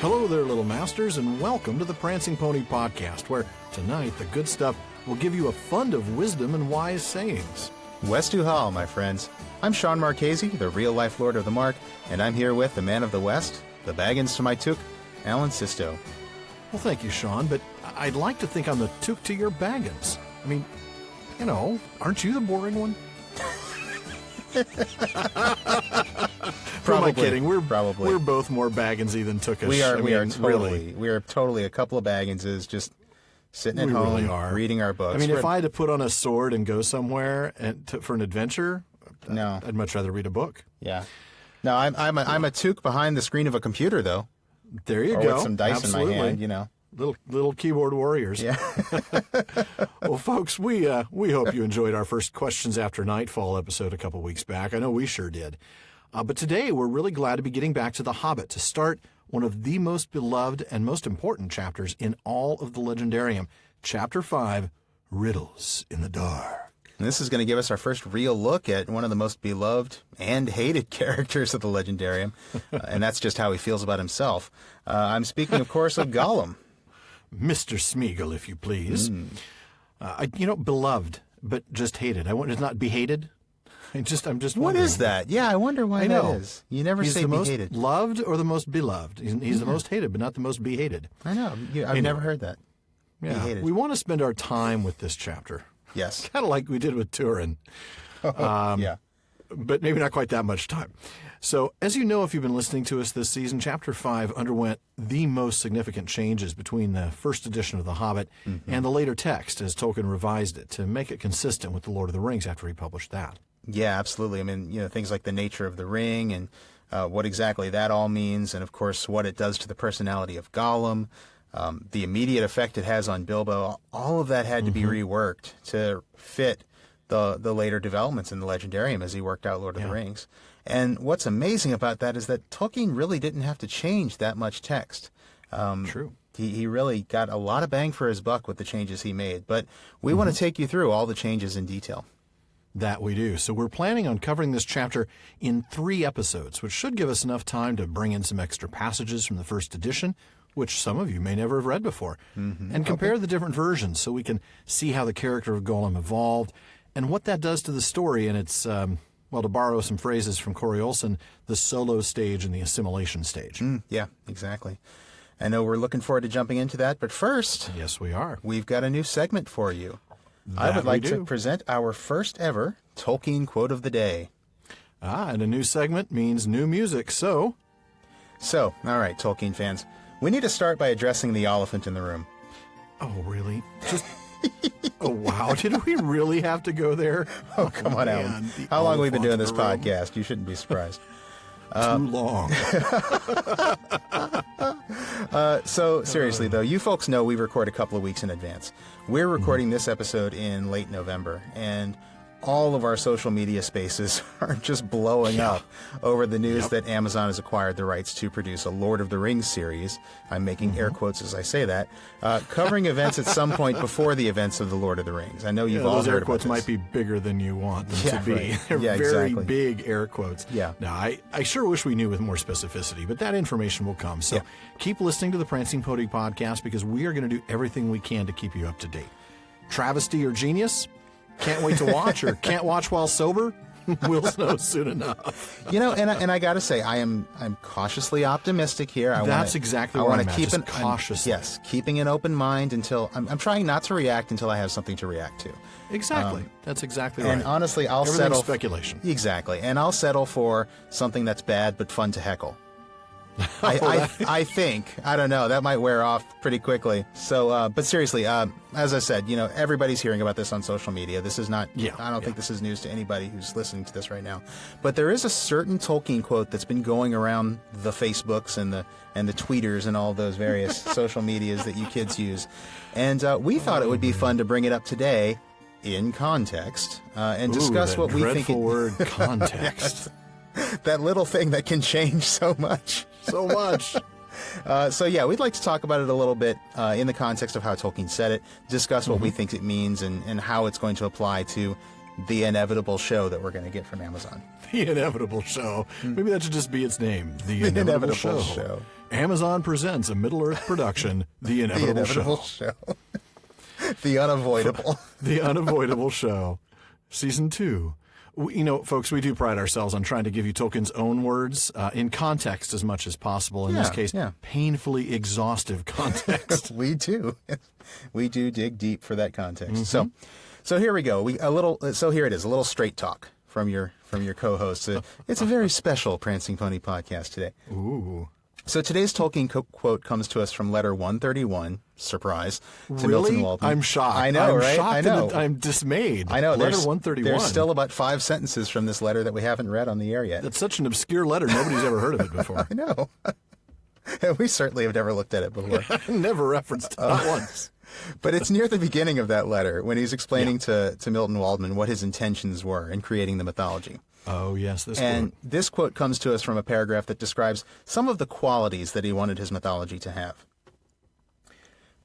Hello there, little masters, and welcome to the Prancing Pony Podcast, where tonight the good stuff will give you a fund of wisdom and wise sayings. West to Hall, my friends. I'm Sean Marchese, the real-life Lord of the Mark, and I'm here with the man of the West, the Baggins to my Took, Alan Sisto. Well, thank you, Sean, but I'd like to think I'm the Took to your Baggins. I mean, you know, aren't you the boring one? Probably. Who am I kidding? We're Probably. both more Bagginsy than Tookish. We are really. We are totally a couple of Bagginses just sitting at We home really are. reading our books. I mean, if I had to put on a sword and go somewhere for an adventure, No. I'd much rather read a book. Yeah. No, I'm a Took behind the screen of a computer, though. There you Or go. with some dice Absolutely. in my hand, you know. Little keyboard warriors. Yeah. Well, folks, we hope you enjoyed our first Questions After Nightfall episode a couple weeks back. I know we sure did. But today we're really glad to be getting back to The Hobbit to start one of the most beloved and most important chapters in all of the Legendarium. Chapter 5, Riddles in the Dark. And this is going to give us our first real look at one of the most beloved and hated characters of the Legendarium, and that's just how he feels about himself. I'm speaking, of course, of Gollum. Mr. Smeagol, if you please. Beloved, but just hated. I want it's not behated. I'm just What wondering. is that? Yeah, I wonder why I that know. is. You never He's say the most behated. loved or the most beloved. He's the most hated, but not the most behated. I know. I've never heard that. Yeah. Behated. We want to spend our time with this chapter, Yes. kind of like we did with Turin, Yeah. but maybe not quite that much time. So, as you know, if you've been listening to us this season, Chapter 5 underwent the most significant changes between the first edition of The Hobbit and the later text, as Tolkien revised it to make it consistent with The Lord of the Rings after he published that. Yeah, absolutely. I mean, things like the nature of the ring and what exactly that all means, and of course what it does to the personality of Gollum, the immediate effect it has on Bilbo. All of that had to be reworked to fit the later developments in the Legendarium as he worked out Lord of the Rings. And what's amazing about that is that Tolkien really didn't have to change that much text. True. He really got a lot of bang for his buck with the changes he made. But we want to take you through all the changes in detail. That we do. So we're planning on covering this chapter in 3 episodes, which should give us enough time to bring in some extra passages from the first edition, which some of you may never have read before, and compare the different versions so we can see how the character of Gollum evolved and what that does to the story. And it's, to borrow some phrases from Corey Olsen, the solo stage and the assimilation stage. Yeah, exactly. I know we're looking forward to jumping into that, but first, Yes, we are. we've got a new segment for you. I That would we like to do. present our first ever Tolkien quote of the day. And a new segment means new music, so... So, all right, Tolkien fans, we need to start by addressing the elephant in the room. Oh, really? Just... Oh, wow. Did we really have to go there? Oh, come on, man, Alan. the How long have we been doing elephant this in the room. podcast? You shouldn't be surprised. Too long. So, seriously, though, you folks know we record a couple of weeks in advance. We're recording this episode in late November, and all of our social media spaces are just blowing up over the news that Amazon has acquired the rights to produce a Lord of the Rings series. I'm making air quotes as I say that, covering events at some point before the events of the Lord of the Rings. I know you've all those heard air about quotes this. might be bigger than you want them Yeah, to be. right. They're Yeah, very exactly. big air quotes. Yeah. Now, I sure wish we knew with more specificity, but that information will come. So keep listening to the Prancing Pony podcast because we are going to do everything we can to keep you up to date. Travesty or genius? Can't wait to watch or can't watch while sober? We'll know soon enough. And I got to say, I'm cautiously optimistic here. That's exactly where I'm at, just cautiously. Yes, keeping an open mind until I'm trying not to react until I have something to react to. Exactly. That's exactly right. And honestly, I'll Everything's settle speculation. Exactly, and I'll settle for something that's bad but fun to heckle. I think. I don't know. That might wear off pretty quickly. So, but seriously, as I said, everybody's hearing about this on social media. This is not, I don't think this is news to anybody who's listening to this right now. But there is a certain Tolkien quote that's been going around the Facebooks and the tweeters and all those various social medias that you kids use. And we thought it would be fun to bring it up today in context and discuss what we think. Dreadful word, context. That little thing that can change so much. So much. We'd like to talk about it a little bit in the context of how Tolkien said it, discuss what we think it means and how it's going to apply to the inevitable show that we're going to get from Amazon. The Inevitable Show. Maybe that should just be its name. The Inevitable Show. Amazon presents a Middle-earth production, The Inevitable Show. The Unavoidable. The Unavoidable Show. Season 2. Folks, we do pride ourselves on trying to give you Tolkien's own words in context as much as possible. In this case, painfully exhaustive context. We do. We do dig deep for that context. So here we go. So here it is, a little straight talk from your co-host. It's a very special Prancing Pony podcast today. Ooh. So today's Tolkien quote comes to us from letter 131, surprise, to Really? Milton Waldman. I'm shocked. I know, I'm right? shocked I know. I'm dismayed. I know. Letter 131. There's still about 5 sentences from this letter that we haven't read on the air yet. That's such an obscure letter. Nobody's ever heard of it before. I know. We certainly have never looked at it before. Never referenced it, not once. But it's near the beginning of that letter when he's explaining to Milton Waldman what his intentions were in creating the mythology. Oh, yes, this And quote. this quote comes to us from a paragraph that describes some of the qualities that he wanted his mythology to have.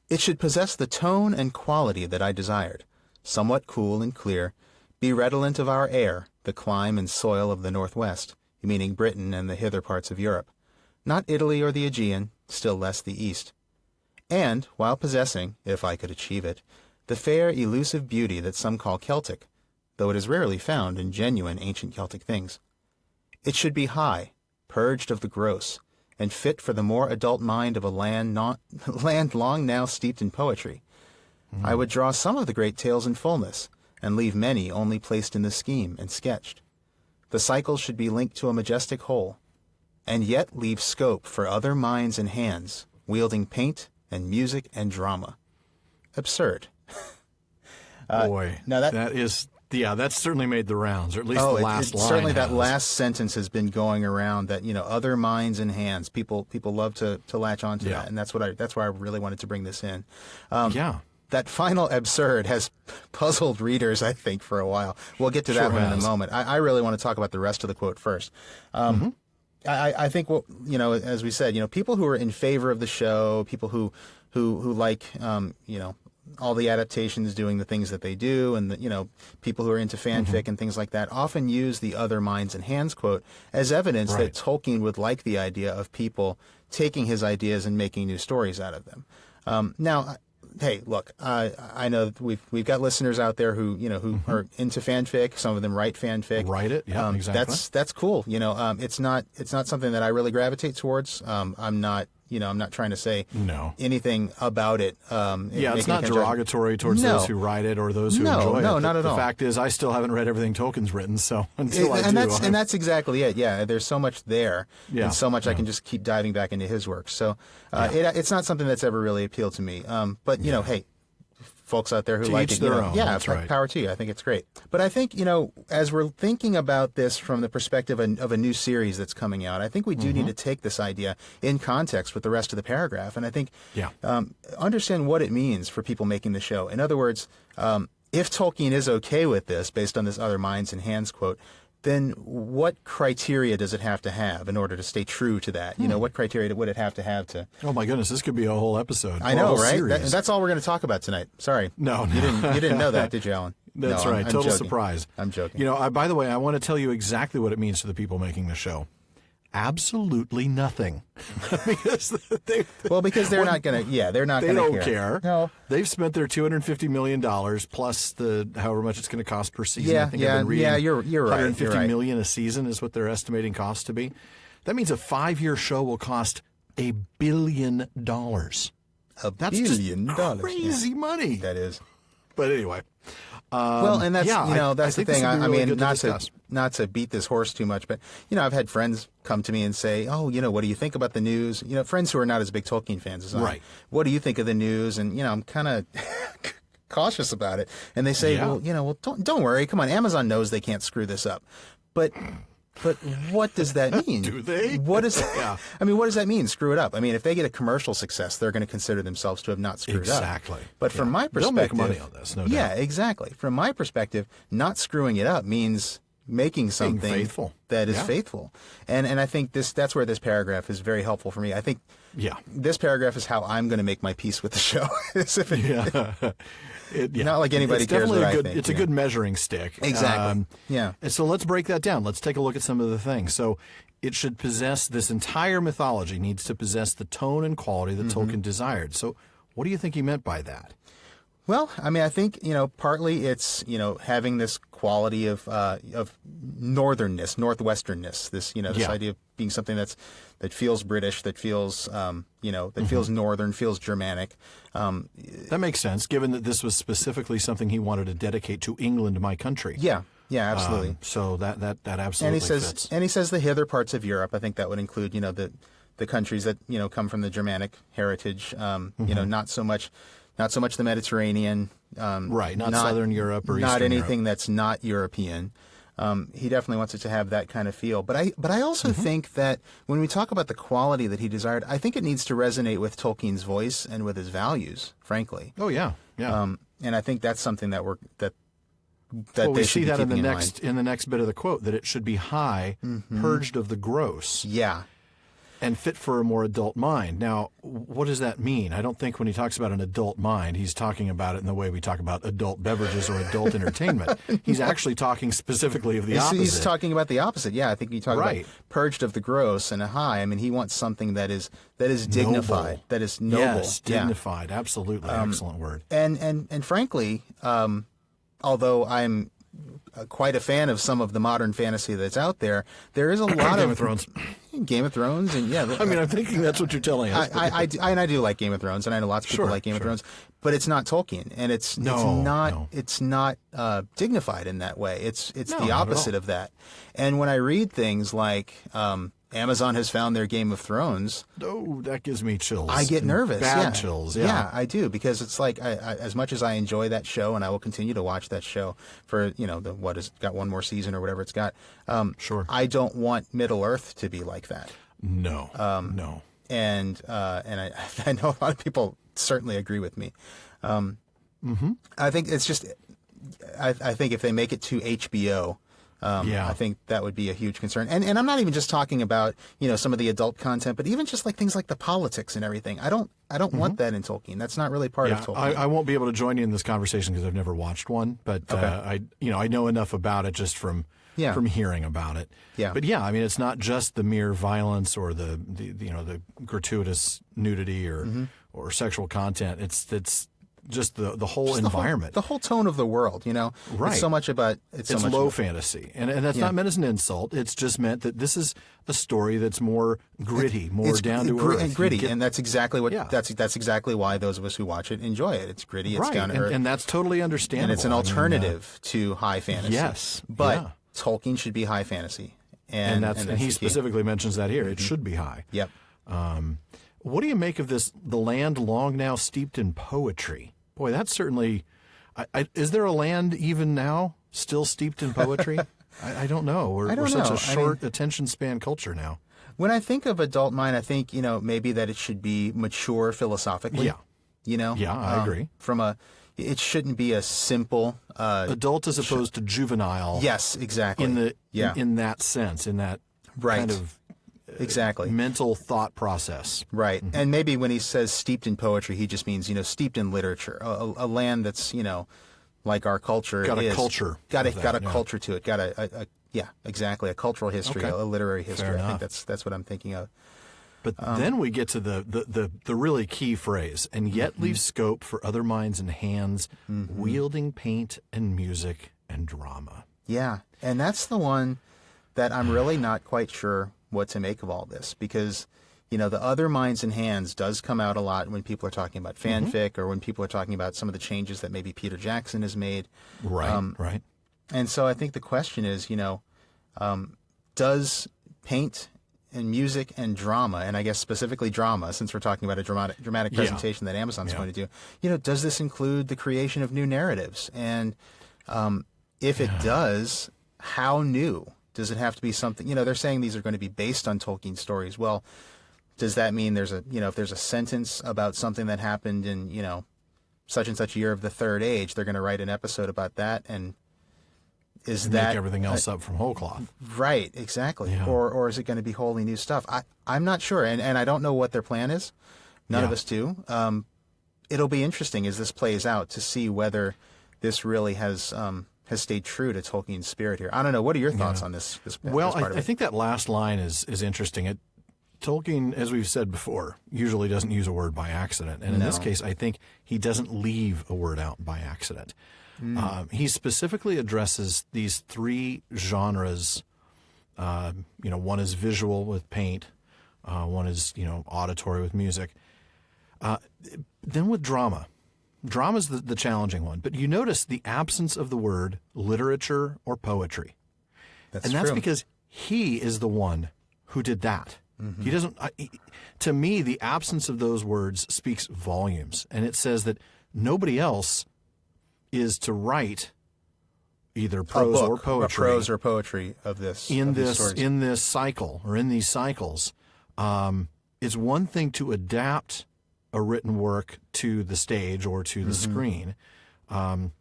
It should possess the tone and quality that I desired, somewhat cool and clear, be redolent of our air, the clime and soil of the Northwest, meaning Britain and the hither parts of Europe, not Italy or the Aegean, still less the East. And, while possessing, if I could achieve it, the fair elusive beauty that some call Celtic, though it is rarely found in genuine ancient Celtic things. It should be high, purged of the gross, and fit for the more adult mind of a land long now steeped in poetry. I would draw some of the great tales in fullness, and leave many only placed in the scheme and sketched. The cycles should be linked to a majestic whole, and yet leave scope for other minds and hands, wielding paint and music and drama. Absurd. Boy, now that's certainly made the rounds, or at least the last line. Certainly that has. last sentence has been going around that, other minds and hands. People love to latch onto that, and that's why I really wanted to bring this in. That final absurd has puzzled readers, I think, for a while. We'll get to that one in a moment. I really want to talk about the rest of the quote first. I think, as we said, people who are in favor of the show, people who like, all the adaptations doing the things that they do, and people who are into fanfic and things like that often use the other minds and hands quote as evidence that Tolkien would like the idea of people taking his ideas and making new stories out of them. Now, hey, look, I know that we've got listeners out there who are into fanfic. Some of them write fanfic. Write it, yeah, exactly. That's cool. It's not something that I really gravitate towards. I'm not trying to say anything about it. It's not derogatory towards those who write it or those who enjoy it. No, not at all. The fact is, I still haven't read everything Tolkien's written, so until and that's exactly it. Yeah, there's so much there, and so much I can just keep diving back into his work. So it's not something that's ever really appealed to me. But hey, folks out there who to like each it, their own. yeah, That's right. Power to you. I think it's great. But I think, as we're thinking about this from the perspective of a new series that's coming out, I think we do need to take this idea in context with the rest of the paragraph. And I think understand what it means for people making the show. In other words, if Tolkien is okay with this, based on this other minds and hands quote, then what criteria does it have to have in order to stay true to that? What criteria would it have to? Oh my goodness, this could be a whole episode. I know, right? That's all we're going to talk about tonight. Sorry. No. You didn't know that, did you, Alan? That's right. I'm Total joking. surprise. I'm joking. By the way, I want to tell you exactly what it means to the people making the show. Absolutely nothing. because they're not going to. Yeah, they're not going to They don't care. No, they've spent their $250 million plus the however much it's going to cost per season. Yeah, I think I've been reading you're right. $150 million a season is what they're estimating costs to be. That means a 5-year show will cost $1 billion. That's $1 billion. Crazy money. That is. But anyway. And that's that's the thing. I mean, not to beat this horse too much, but I've had friends come to me and say, "Oh, what do you think about the news?" Friends who are not as big Tolkien fans as I. Right. What do you think of the news? And I'm kind of cautious about it. And they say, "Well, don't worry. Come on, Amazon knows they can't screw this up." But what does that mean? Do they? What is? Yeah. I mean, what does that mean? Screw it up. I mean, if they get a commercial success, they're going to consider themselves to have not screwed up. Exactly. But from my perspective, they'll make money on this. No doubt. Yeah, exactly. From my perspective, not screwing it up means making something faithful. that is faithful. And I think that's where this paragraph is very helpful for me. I think this paragraph is how I'm going to make my peace with the show. Not like anybody cares what I think. It's a good measuring stick. Exactly. And so let's break that down. Let's take a look at some of the things. So it should possess, this entire mythology needs to possess the tone and quality that Tolkien desired. So what do you think he meant by that? Well, I mean, I think, partly it's, having this quality of northernness, northwesternness, this idea of being something that feels British, that feels, that feels northern, feels Germanic. That makes sense, given that this was specifically something he wanted to dedicate to England, my country. Yeah, absolutely. So that absolutely fits. And he says the hither parts of Europe. I think that would include, the countries that, come from the Germanic heritage, not so much the Mediterranean. Right, not Southern Europe or Eastern Not anything Europe. that's not European. He definitely wants it to have that kind of feel. But I also think that when we talk about the quality that he desired, I think it needs to resonate with Tolkien's voice and with his values, frankly. Oh, yeah. And I think that's something that we see that in the mind. next bit of the quote, that it should be high, purged of the gross. Yeah. And fit for a more adult mind. Now, what does that mean? I don't think when he talks about an adult mind, he's talking about it in the way we talk about adult beverages or adult entertainment. He's actually talking specifically of the opposite. He's talking about the opposite. Yeah, I think you talk about purged of the gross and a high. I mean, he wants something that is dignified, noble. That is noble. Yes, dignified. Absolutely. Excellent word. And frankly, although I'm quite a fan of some of the modern fantasy that's out there, there is a lot Game of Thrones. Game of Thrones, and I mean, I'm thinking that's what you're telling us. I do like Game of Thrones, and I know lots of people like Game of Thrones, but it's not Tolkien, and it's not dignified in that way. It's the opposite of that. And when I read things like Amazon has found their Game of Thrones, that gives me chills. I get nervous. Bad chills. Yeah, I do, because it's like as much as I enjoy that show, and I will continue to watch that show for got one more season or whatever it's got. I don't want Middle Earth to be like that. No. No. And I know a lot of people certainly agree with me. I think it's just I think if they make it to HBO. I think that would be a huge concern. And I'm not even just talking about, some of the adult content, but even just like things like the politics and everything. I don't want that in Tolkien. That's not really part of Tolkien. I won't be able to join you in this conversation because I've never watched one, but I know enough about it just from hearing about it. Yeah. But I mean, it's not just the mere violence or the gratuitous nudity or sexual content. It's just the whole environment. The whole tone of the world, Right. It's so much about... It's low fantasy. And that's not meant as an insult. It's just meant that this is a story that's more gritty, more down to earth. And gritty, and that's exactly what... That's exactly why those of us who watch it enjoy it. It's gritty, it's down to earth. And that's totally understandable. And it's an alternative to high fantasy. Yes. But Tolkien should be high fantasy. And he specifically mentions that here. It should be high. Yep. What do you make of this, the land long now steeped in poetry? Boy, that's certainly... is there a land even now still steeped in poetry? I don't know. We're such a short attention span culture now. When I think of adult mind, I think, maybe that it should be mature philosophically. Yeah. I agree. It shouldn't be a simple... adult as opposed to juvenile. Yes, exactly. In that sense, in that kind of... Exactly. Mental thought process. Right. And maybe when he says steeped in poetry, he just means, steeped in literature. A land that's, like our culture got a culture. Got a culture to it. Got exactly. A cultural history, a literary history. I think that's what I'm thinking of. But then we get to the really key phrase, and yet leave scope for other minds and hands, wielding paint and music and drama. Yeah. And that's the one that I'm really not quite sure what to make of all this, because the other minds and hands does come out a lot when people are talking about fanfic or when people are talking about some of the changes that maybe Peter Jackson has made. Right. And so I think the question is, does paint and music and drama, and I guess specifically drama, since we're talking about a dramatic presentation that Amazon's going to do, does this include the creation of new narratives? And if it does, how new? Does it have to be something, they're saying these are going to be based on Tolkien stories. Well, does that mean there's if there's a sentence about something that happened in, such and such year of the Third Age, they're going to write an episode about that? And is and that make everything else up from whole cloth? Right, exactly. Yeah. Or is it going to be wholly new stuff? I'm not sure, and I don't know what their plan is. None of us do. It'll be interesting as this plays out to see whether this really has stayed true to Tolkien's spirit here. I don't know. What are your thoughts on this Well, part of I it? think that last line is interesting. Tolkien, as we've said before, usually doesn't use a word by accident. And in this case, I think he doesn't leave a word out by accident. He specifically addresses these three genres. One is visual with paint. One is, auditory with music. Then with drama. Drama's the challenging one. But you notice the absence of the word literature or poetry. That's and that's true. because he is the one who did that. He doesn't. To me, the absence of those words speaks volumes, and it says that nobody else is to write either prose or poetry, of this in these stories. this cycle or in these cycles. It's one thing to adapt a written work to the stage or to the screen, and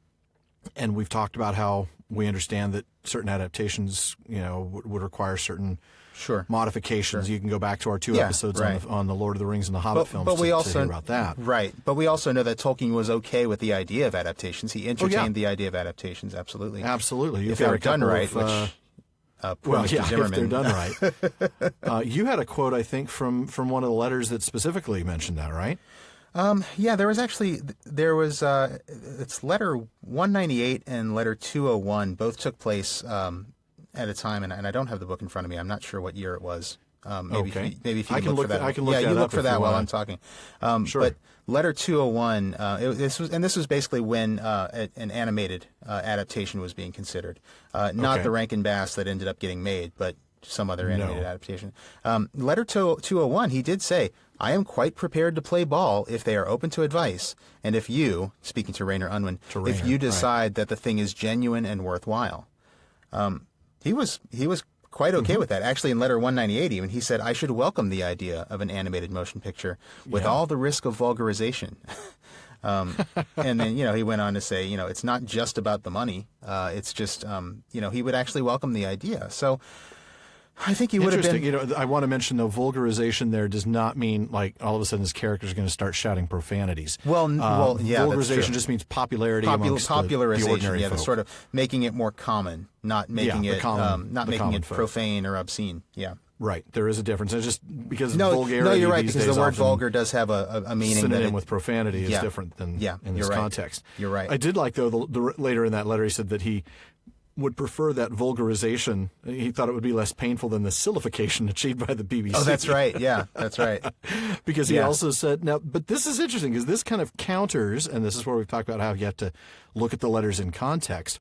we've talked about how we understand that certain adaptations, would require certain modifications. You can go back to our two episodes on the Lord of the Rings and the Hobbit films to hear about that. Right, but we also know that Tolkien was okay with the idea of adaptations. He entertained the idea of adaptations, absolutely. Absolutely. If they were done right, which poor Mr. Zimmerman. If they're done right. You had a quote, I think, from one of the letters that specifically mentioned that, right? Yeah, it's letter 198 and letter 201 both took place at a time, and I don't have the book in front of me. I'm not sure what year it was. Maybe if you can look for that. I can look you that look up for if that you while wanna. I'm talking. Sure. But letter 201, this was basically when an animated adaptation was being considered, not the Rankin Bass that ended up getting made, but some other animated adaptation. Letter 201, he did say, "I am quite prepared to play ball if they are open to advice, and if you," speaking to Rainer Unwin, "if you decide that the thing is genuine and worthwhile." He was quite okay with that. Actually, in letter 198 even, he said, "I should welcome the idea of an animated motion picture with all the risk of vulgarization." And then, he went on to say, it's not just about the money. It's just, he would actually welcome the idea. So I think he would have been... Interesting. I want to mention, though, vulgarization there does not mean, like, all of a sudden his character's going to start shouting profanities. Well, yeah, vulgarization just means popularity amongst popularization, the ordinary folk. The sort of making it more common, not making it profane or obscene. Yeah. Right. There is a difference. It's just because vulgarity. No, you're right, these because days the word often vulgar does have a meaning. Synonym with profanity is different than in this right. context. You're right. I did like, though, later in that letter, he said that he would prefer that vulgarization. He thought it would be less painful than the sillification achieved by the BBC. Oh, that's right. Yeah, that's right. Because he also said, now, but this is interesting because this kind of counters, and this is where we've talked about how you have to look at the letters in context.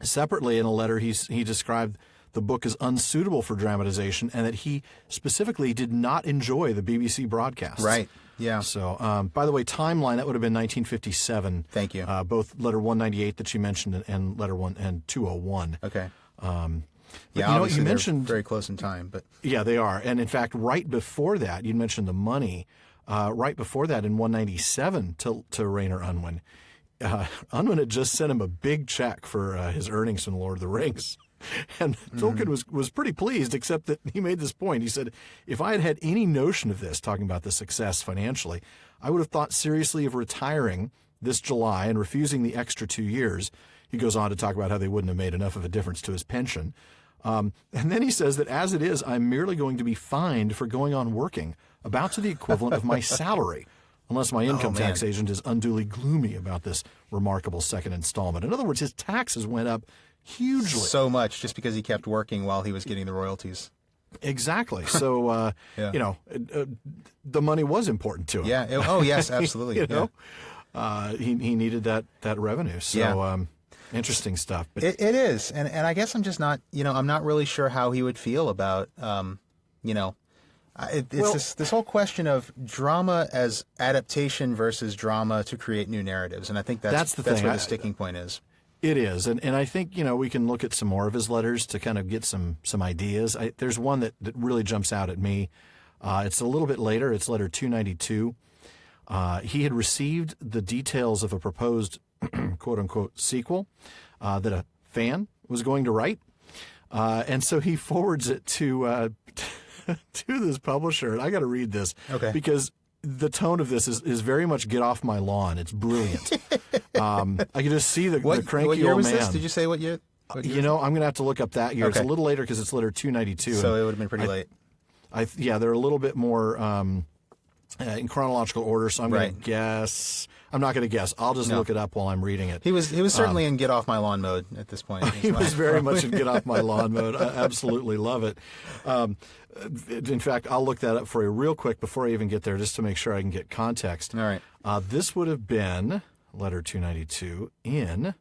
Separately, in a letter, he described the book as unsuitable for dramatization and that he specifically did not enjoy the BBC broadcasts. Right. Yeah. So, by the way, timeline, that would have been 1957. Thank you. Both letter 198 that you mentioned and letter 201. Okay. You mentioned very close in time, but yeah, they are. And in fact, right before that, you mentioned the money. Right before that, in 197 to Rainer Unwin, Unwin had just sent him a big check for his earnings from The Lord of the Rings. And Tolkien was pretty pleased, except that he made this point. He said, if I had had any notion of this, talking about the success financially, I would have thought seriously of retiring this July and refusing the extra 2 years. He goes on to talk about how they wouldn't have made enough of a difference to his pension. And then he says that as it is, I'm merely going to be fined for going on working, about to the equivalent of my salary, unless my income tax agent is unduly gloomy about this remarkable second installment. In other words, his taxes went up hugely. So much just because he kept working while he was getting the royalties. Exactly. So, the money was important to him. Yeah. Oh, yes, absolutely. He needed that revenue. So, interesting stuff. But it is. And I guess I'm just not, I'm not really sure how he would feel about, this whole question of drama as adaptation versus drama to create new narratives. And I think that's the thing. Where the sticking point is. It is, and I think we can look at some more of his letters to kind of get some ideas. There's one that really jumps out at me. It's a little bit later. It's letter 292. He had received the details of a proposed quote unquote sequel that a fan was going to write. And so he forwards it to to this publisher. And I got to read this because the tone of this is very much get off my lawn. It's brilliant. I can just see the cranky what year old was man. This? Did you say what year? I'm going to have to look up that year. It's a little later because it's letter 292. So it would have been pretty late. They're a little bit more in chronological order. So I'm going to guess. I'm not going to guess. I'll just look it up while I'm reading it. He was certainly in get off my lawn mode at this point. He was very much in get off my lawn mode. I absolutely love it. In fact, I'll look that up for you real quick before I even get there, just to make sure I can get context. All right. This would have been letter 292 in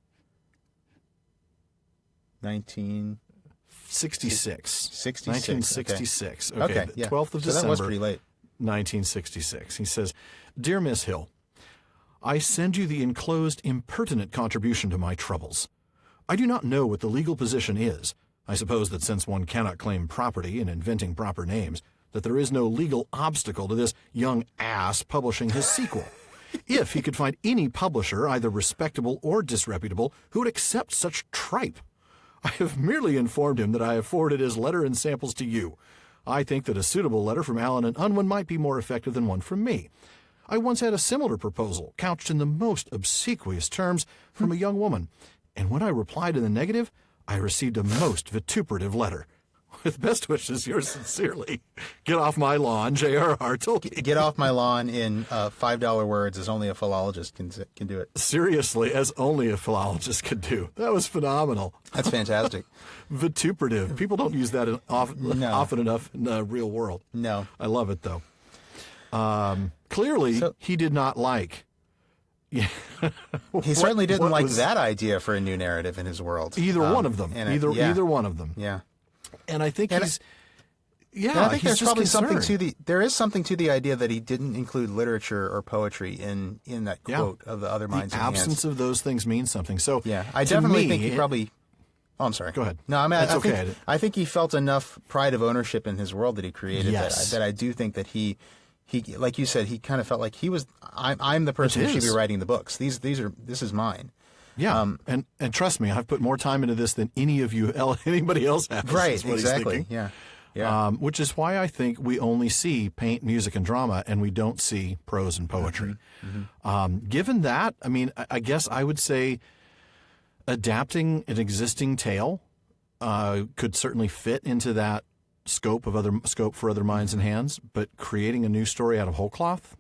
1966. 1966. Okay. The 12th of December. So that was pretty late. 1966. He says, "Dear Miss Hill, I send you the enclosed impertinent contribution to my troubles. I do not know what the legal position is. I suppose that since one cannot claim property in inventing proper names, that there is no legal obstacle to this young ass publishing his sequel. If he could find any publisher, either respectable or disreputable, who would accept such tripe. I have merely informed him that I have forwarded his letter and samples to you. I think that a suitable letter from Allen and Unwin might be more effective than one from me. I once had a similar proposal, couched in the most obsequious terms, from a young woman, and when I replied in the negative, I received a most vituperative letter. With best wishes, yours sincerely, get off my lawn, J.R.R. Tolkien." Get off my lawn in $5 words as only a philologist can do it. Seriously, as only a philologist could do. That was phenomenal. That's fantastic. Vituperative. People don't use that often enough in the real world. No. I love it, though. Clearly, he did not like. He certainly didn't like that idea for a new narrative in his world. Either one of them. Either one of them. Yeah. And I think he's. Yeah, and I think there's probably concerned. there is something to the idea that he didn't include literature or poetry in that quote of the other minds. The absence of those things means something. So I definitely think he probably. Oh, I'm sorry. Go ahead. No, I mean, okay. I think he felt enough pride of ownership in his world that he created that I do think that he, like you said, he kind of felt like he was. I'm the person who should be writing the books. This is mine. Yeah, and trust me, I've put more time into this than anybody else has. Right, is what exactly. He's thinking. Yeah. Which is why I think we only see paint, music, and drama, and we don't see prose and poetry. Given that, I mean, I guess I would say adapting an existing tale could certainly fit into that scope for other minds and hands, but creating a new story out of whole cloth.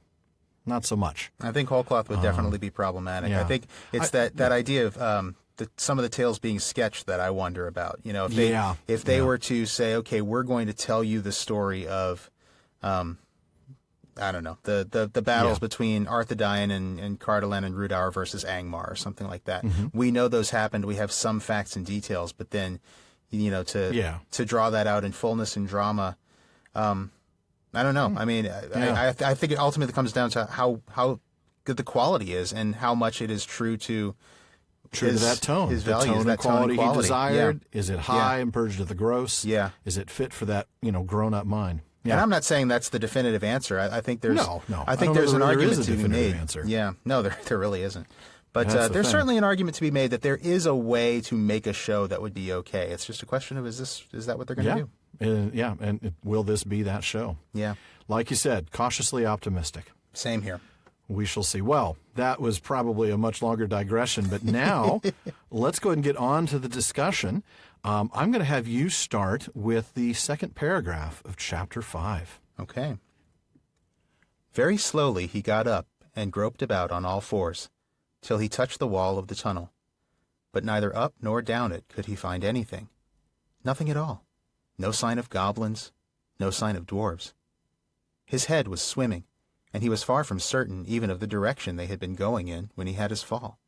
Not so much. I think whole cloth would definitely be problematic. Yeah. I think it's that idea of some of the tales being sketched that I wonder about. You know, if they were to say, okay, we're going to tell you the story of, I don't know, the battles between Arthedain and Cardolan and Rudauer versus Angmar or something like that. We know those happened. We have some facts and details, but then, to draw that out in fullness and drama. I don't know. I mean, I think it ultimately comes down to how good the quality is and how much it is true to that tone. His the values, tone that and quality tone and he desired. Yeah. Is it high and purged of the gross? Yeah. Is it fit for that grown-up mind? Yeah. And I'm not saying that's the definitive answer. I think there's no. I think there's an argument to be made. Answer. Yeah. No, there really isn't. But there's thing. certainly an argument to be made that there is a way to make a show that would be okay. It's just a question of is that what they're going to do? And will this be that show? Yeah. Like you said, cautiously optimistic. Same here. We shall see. Well, that was probably a much longer digression, but now let's go ahead and get on to the discussion. I'm going to have you start with the second paragraph of Chapter 5. Okay. Very slowly he got up and groped about on all fours, till he touched the wall of the tunnel. But neither up nor down it could he find anything. Nothing at all. No sign of goblins, no sign of dwarves. His head was swimming, and he was far from certain even of the direction they had been going in when he had his fall.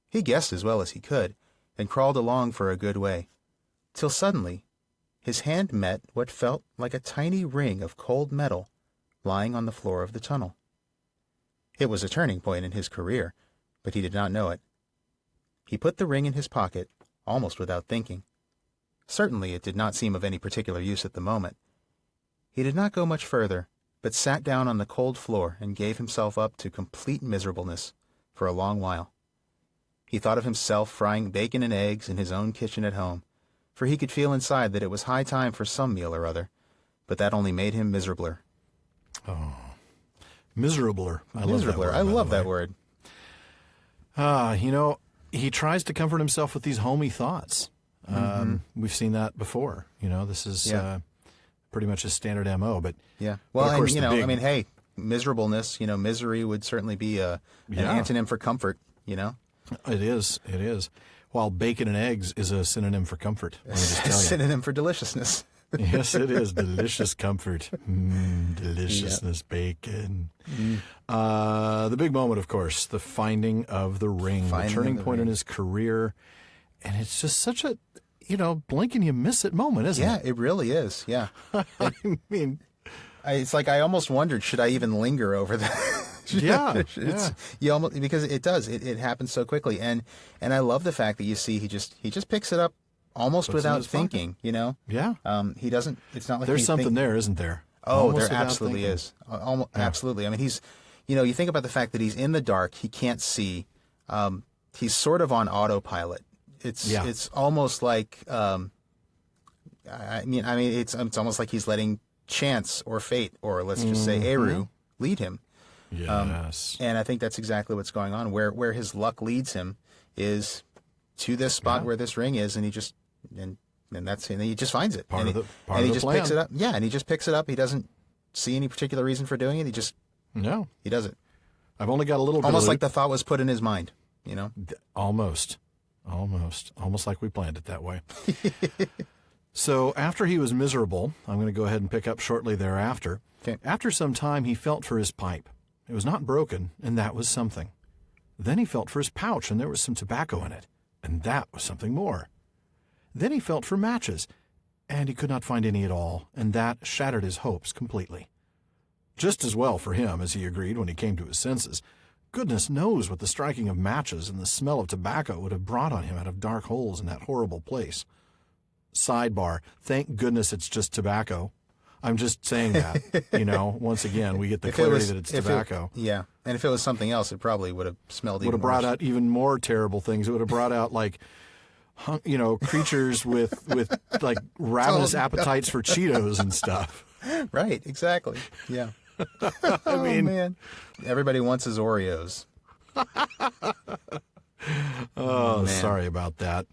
He guessed as well as he could, and crawled along for a good way, till suddenly his hand met what felt like a tiny ring of cold metal lying on the floor of the tunnel. It was a turning point in his career, but he did not know it. He put the ring in his pocket, almost without thinking. Certainly it did not seem of any particular use at the moment. He did not go much further, but sat down on the cold floor and gave himself up to complete miserableness for a long while. He thought of himself frying bacon and eggs in his own kitchen at home, for he could feel inside that it was high time for some meal or other, but that only made him miserabler. Oh, miserabler. I love that word. He tries to comfort himself with these homey thoughts. We've seen that before. This is pretty much his standard MO. But yeah, well, of course, hey, miserableness. Misery would certainly be an antonym for comfort. It is. While bacon and eggs is a synonym for comfort. Let me just tell you. Synonym for deliciousness. Yes, it is. Delicious comfort. Deliciousness, bacon. The big moment, of course, the finding of the ring, the turning point in his career. And it's just such a, blink and you miss it moment, isn't it? Yeah, it really is. Yeah. I mean, it's like I almost wondered, should I even linger over that? Because it does. It happens so quickly. And I love the fact that you see he just picks it up almost without thinking, Yeah. He doesn't, it's not like there's something there, isn't there? Oh, there absolutely is. Absolutely. I mean, he's, you think about the fact that he's in the dark, he can't see. He's sort of on autopilot. It's almost like, it's almost like he's letting chance or fate, or let's just say Eru, lead him. Yes. And I think that's exactly what's going on. Where his luck leads him is to this spot where this ring is, and he just and he just finds it. Part of the picks it up. Yeah, and he just picks it up. He doesn't see any particular reason for doing it. He does it. I've only got a little bit almost like the thought was put in his mind. Almost like we planned it that way. So after he was miserable, I'm going to go ahead and pick up shortly thereafter. Okay. After some time, he felt for his pipe. It was not broken, and that was something. Then he felt for his pouch, and there was some tobacco in it, and that was something more. Then he felt for matches, and he could not find any at all, and that shattered his hopes completely. Just as well for him, as he agreed when he came to his senses. Goodness knows what the striking of matches and the smell of tobacco would have brought on him out of dark holes in that horrible place. Sidebar, thank goodness it's just tobacco. I'm just saying that, once again, we get the clarity that it's tobacco. And if it was something else, it probably would have smelled even worse. Would have brought out even more terrible things. It would have brought out, creatures with like, ravenous appetites for Cheetos and stuff. Right, exactly. Yeah. I mean, man. Everybody wants his Oreos. Sorry about that.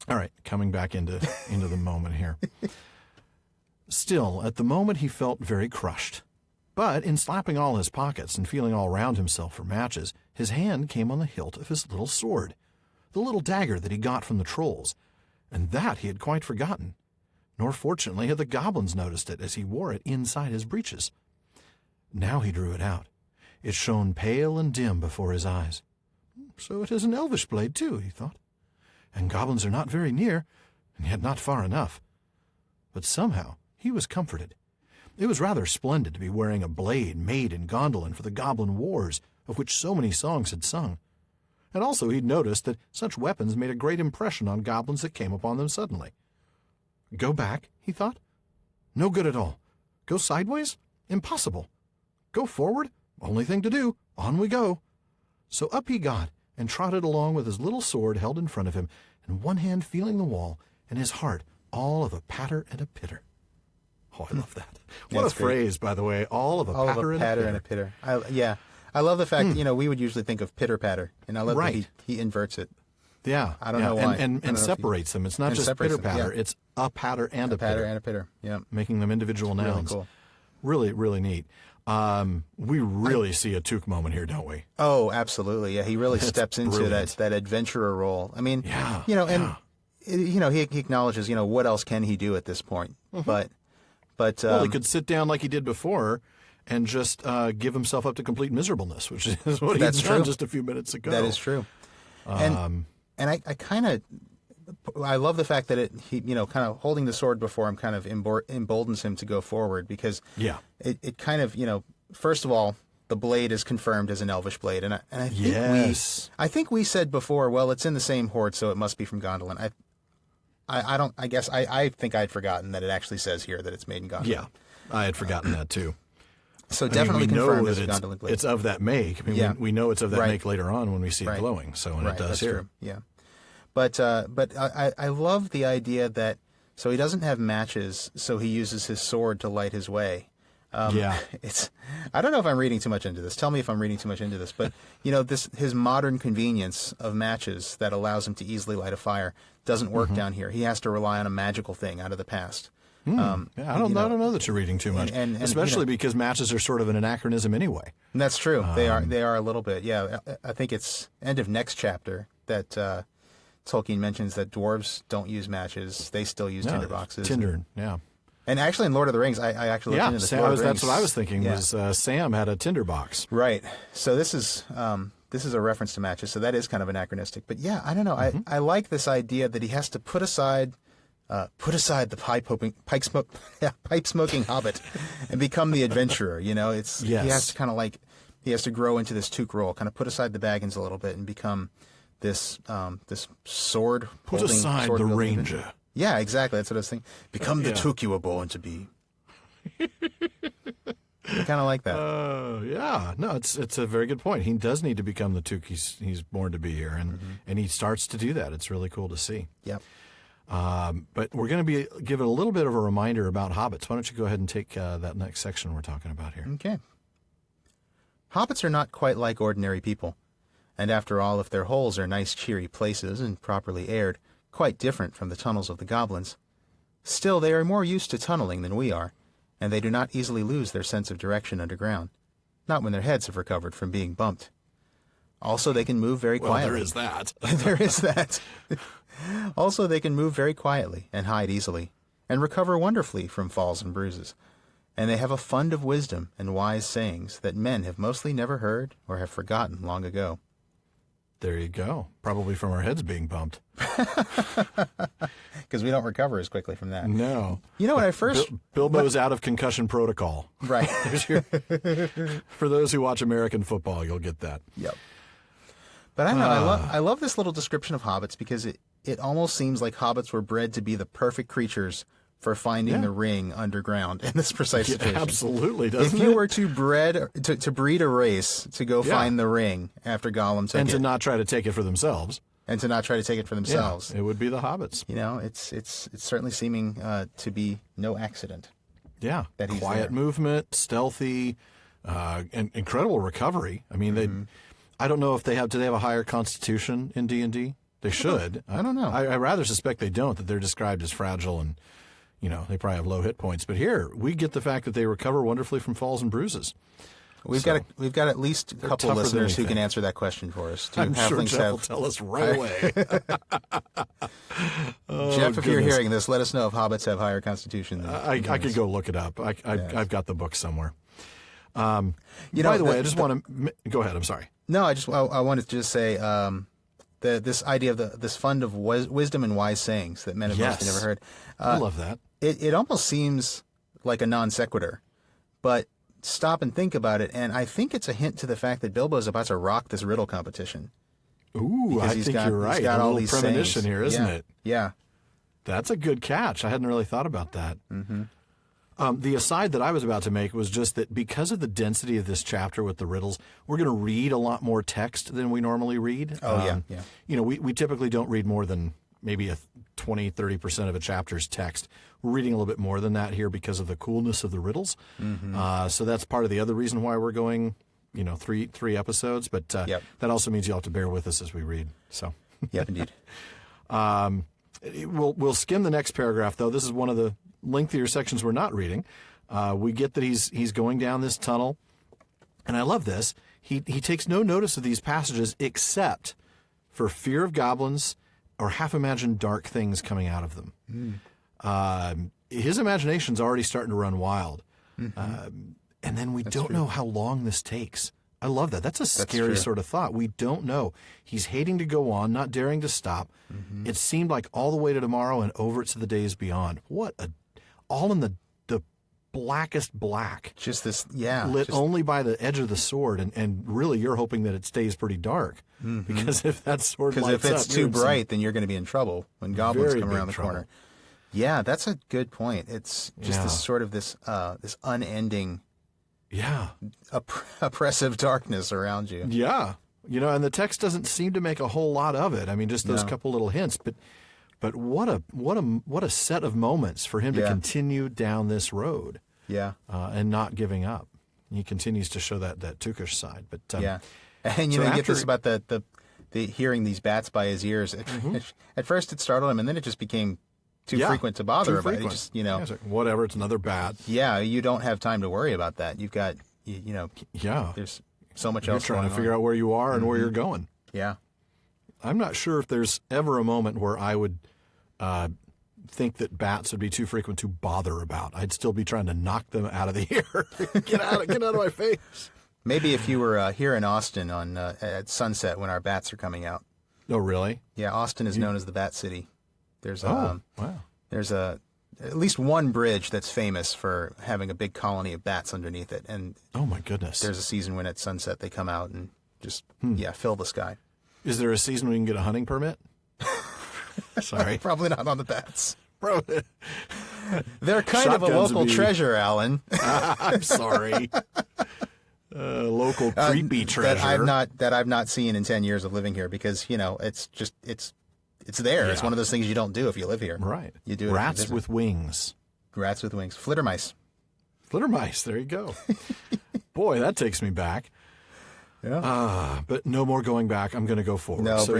All right, coming back into the moment here. Still, at the moment he felt very crushed. But in slapping all his pockets and feeling all round himself for matches, his hand came on the hilt of his little sword, the little dagger that he got from the trolls, and that he had quite forgotten. Nor fortunately had the goblins noticed it as he wore it inside his breeches. Now he drew it out. It shone pale and dim before his eyes. So it is an elvish blade, too, he thought. And goblins are not very near, and yet not far enough. But somehow he was comforted. It was rather splendid to be wearing a blade made in Gondolin for the goblin wars, of which so many songs had sung. And also he'd noticed that such weapons made a great impression on goblins that came upon them suddenly. Go back, he thought. No good at all. Go sideways? Impossible. Go forward? Only thing to do. On we go. So up he got, and trotted along with his little sword held in front of him, and one hand feeling the wall, and his heart all of a patter and a pitter. Oh, I love that. What a phrase, by the way. All of a patter and a pitter. I love the fact, we would usually think of pitter-patter, and I love that he inverts it. Yeah. I don't know why. And separates them. It's not just pitter-patter. Yeah. It's a patter and a pitter. Patter and a pitter, yeah. Making them individual nouns. Really cool. Really, really neat. We really see a Took moment here, don't we? Oh, absolutely. Yeah, he really steps into that adventurer role. I mean, he acknowledges, what else can he do at this point? But he could sit down like he did before and just give himself up to complete miserableness, which is what he's done just a few minutes ago. That is true. And I kind of, I love the fact that he kind of holding the sword before him kind of emboldens him to go forward, because it kind of, first of all, the blade is confirmed as an elvish blade, and I think I think we said before, well, it's in the same horde, so it must be from Gondolin. I think I'd forgotten that it actually says here that it's made in Gondolin. Yeah, I had forgotten that too. So definitely confirmed as a gondolin glaive. It's of that make. I mean, we know it's of that make later on when we see it glowing. So when it does that's here. True. Yeah. But I love the idea that, so he doesn't have matches, so he uses his sword to light his way. I don't know if I'm reading too much into this. Tell me if I'm reading too much into this. But, his modern convenience of matches that allows him to easily light a fire doesn't work down here. He has to rely on a magical thing out of the past. I don't know that you're reading too much, and especially because matches are sort of an anachronism anyway. And that's true. They are a little bit. Yeah, I think it's end of next chapter that Tolkien mentions that dwarves don't use matches; they still use tinderboxes. Yeah. And actually, in Lord of the Rings, I actually looked into this. That's what I was thinking. Was Sam had a tinderbox? Right. So this is a reference to matches. So that is kind of anachronistic. But yeah, I don't know. I like this idea that he has to put aside the pipe smoking hobbit and become the adventurer. He has to kind of he has to grow into this toque role, kind of put aside the baggins a little bit and become this sword. Put aside the ranger. Yeah, exactly. That's what I was thinking. Become the toque you were born to be. I kind of like that. No, it's a very good point. He does need to become the toque he's born to be here, and he starts to do that. It's really cool to see. Yep. But we're going to be giving a little bit of a reminder about hobbits. Why don't you go ahead and take that next section we're talking about here? Okay. Hobbits are not quite like ordinary people, and after all, if their holes are nice, cheery places and properly aired, quite different from the tunnels of the goblins, still they are more used to tunneling than we are, and they do not easily lose their sense of direction underground, not when their heads have recovered from being bumped. Also, they can move very quietly. There is that. There is that. Also, they can move very quietly and hide easily, and recover wonderfully from falls and bruises. And they have a fund of wisdom and wise sayings that men have mostly never heard or have forgotten long ago. There you go. Probably from our heads being bumped. Because we don't recover as quickly from that. No. When I first... Bilbo's out of concussion protocol. Right. For those who watch American football, you'll get that. Yep. But I don't know. I love this little description of hobbits because it almost seems like hobbits were bred to be the perfect creatures for finding the ring underground in this precise situation. Absolutely, doesn't it? If you were to breed a race to go find the ring after Gollum took it. And to not try to take it for themselves. Yeah, it would be the hobbits. It's certainly seeming to be no accident. Yeah, that he's quiet movement, stealthy, and incredible recovery. I mean, I don't know if do they have a higher constitution in D&D? They should. I don't know. I rather suspect they don't, that they're described as fragile and, they probably have low hit points. But here, we get the fact that they recover wonderfully from falls and bruises. We've got at least a couple of listeners who can answer that question for us. I'm sure Jeff will tell us right away. Jeff, if you're hearing this, let us know if hobbits have higher constitution than I could go look it up. I've got the book somewhere. By the way, I just want to go ahead. I'm sorry. No, I wanted to just say this idea of this fund of wisdom and wise sayings that men have mostly never heard. I love that. It almost seems like a non sequitur, but stop and think about it, and I think it's a hint to the fact that Bilbo's about to rock this riddle competition. Ooh, I think you're right. He's got a all little these premonition sayings. here, isn't it? Yeah. That's a good catch. I hadn't really thought about that. Mm-hmm. The aside that I was about to make was just that because of the density of this chapter with the riddles, we're going to read a lot more text than we normally read. Oh, yeah. We typically don't read more than maybe 20-30% of a chapter's text. We're reading a little bit more than that here because of the coolness of the riddles. Mm-hmm. So that's part of the other reason why we're going, three episodes. But that also means you'll have to bear with us as we read. So. Yep, indeed. We'll skim the next paragraph, though. This is one of the lengthier sections we're not reading. We get that he's going down this tunnel, and I love this. He takes no notice of these passages except for fear of goblins or half-imagined dark things coming out of them. His imagination's already starting to run wild, and then we don't know how long this takes. I love that. That's a scary sort of thought. We don't know. He's hating to go on, not daring to stop. Mm-hmm. It seemed like all the way to tomorrow and over to the days beyond. All in the blackest black. Just this, lit only by the edge of the sword, and really you're hoping that it stays pretty dark. Mm-hmm. Because if that sword lights up... Because if it's too bright, then you're going to be in trouble when goblins come around the corner. Yeah, that's a good point. It's just this sort of this unending Yeah. oppressive darkness around you. Yeah. And the text doesn't seem to make a whole lot of it. I mean, just those couple little hints, but what a set of moments for him to continue down this road. Yeah. And not giving up. He continues to show that Tookish side. But and you get this about the hearing these bats by his ears. At first it startled him, and then it just became too frequent to bother about. It just, it's like, whatever, it's another bat. Yeah, you don't have time to worry about that. You've got, there's so much else You're trying to figure out where you are and where you're going. Yeah. I'm not sure if there's ever a moment where I would think that bats would be too frequent to bother about. I'd still be trying to knock them out of the air. Get out of my face. Maybe if you were here in Austin at sunset when our bats are coming out. Oh, really? Yeah, Austin is known as the Bat City. There's wow. There's at least one bridge that's famous for having a big colony of bats underneath it. And oh my goodness. There's a season when at sunset they come out and just fill the sky. Is there a season when you can get a hunting permit? Sorry. Probably not on the bats. Probably. They're kind of a local treasure, Alan. I'm sorry. Local creepy treasure that I've not seen in 10 years of living here because it's there. Yeah. It's one of those things you don't do if you live here. Right. You do Rats with wings. Rats with wings. Flittermice. Flittermice. There you go. Boy, that takes me back. Yeah. But no more going back. I'm going to go forward. No, so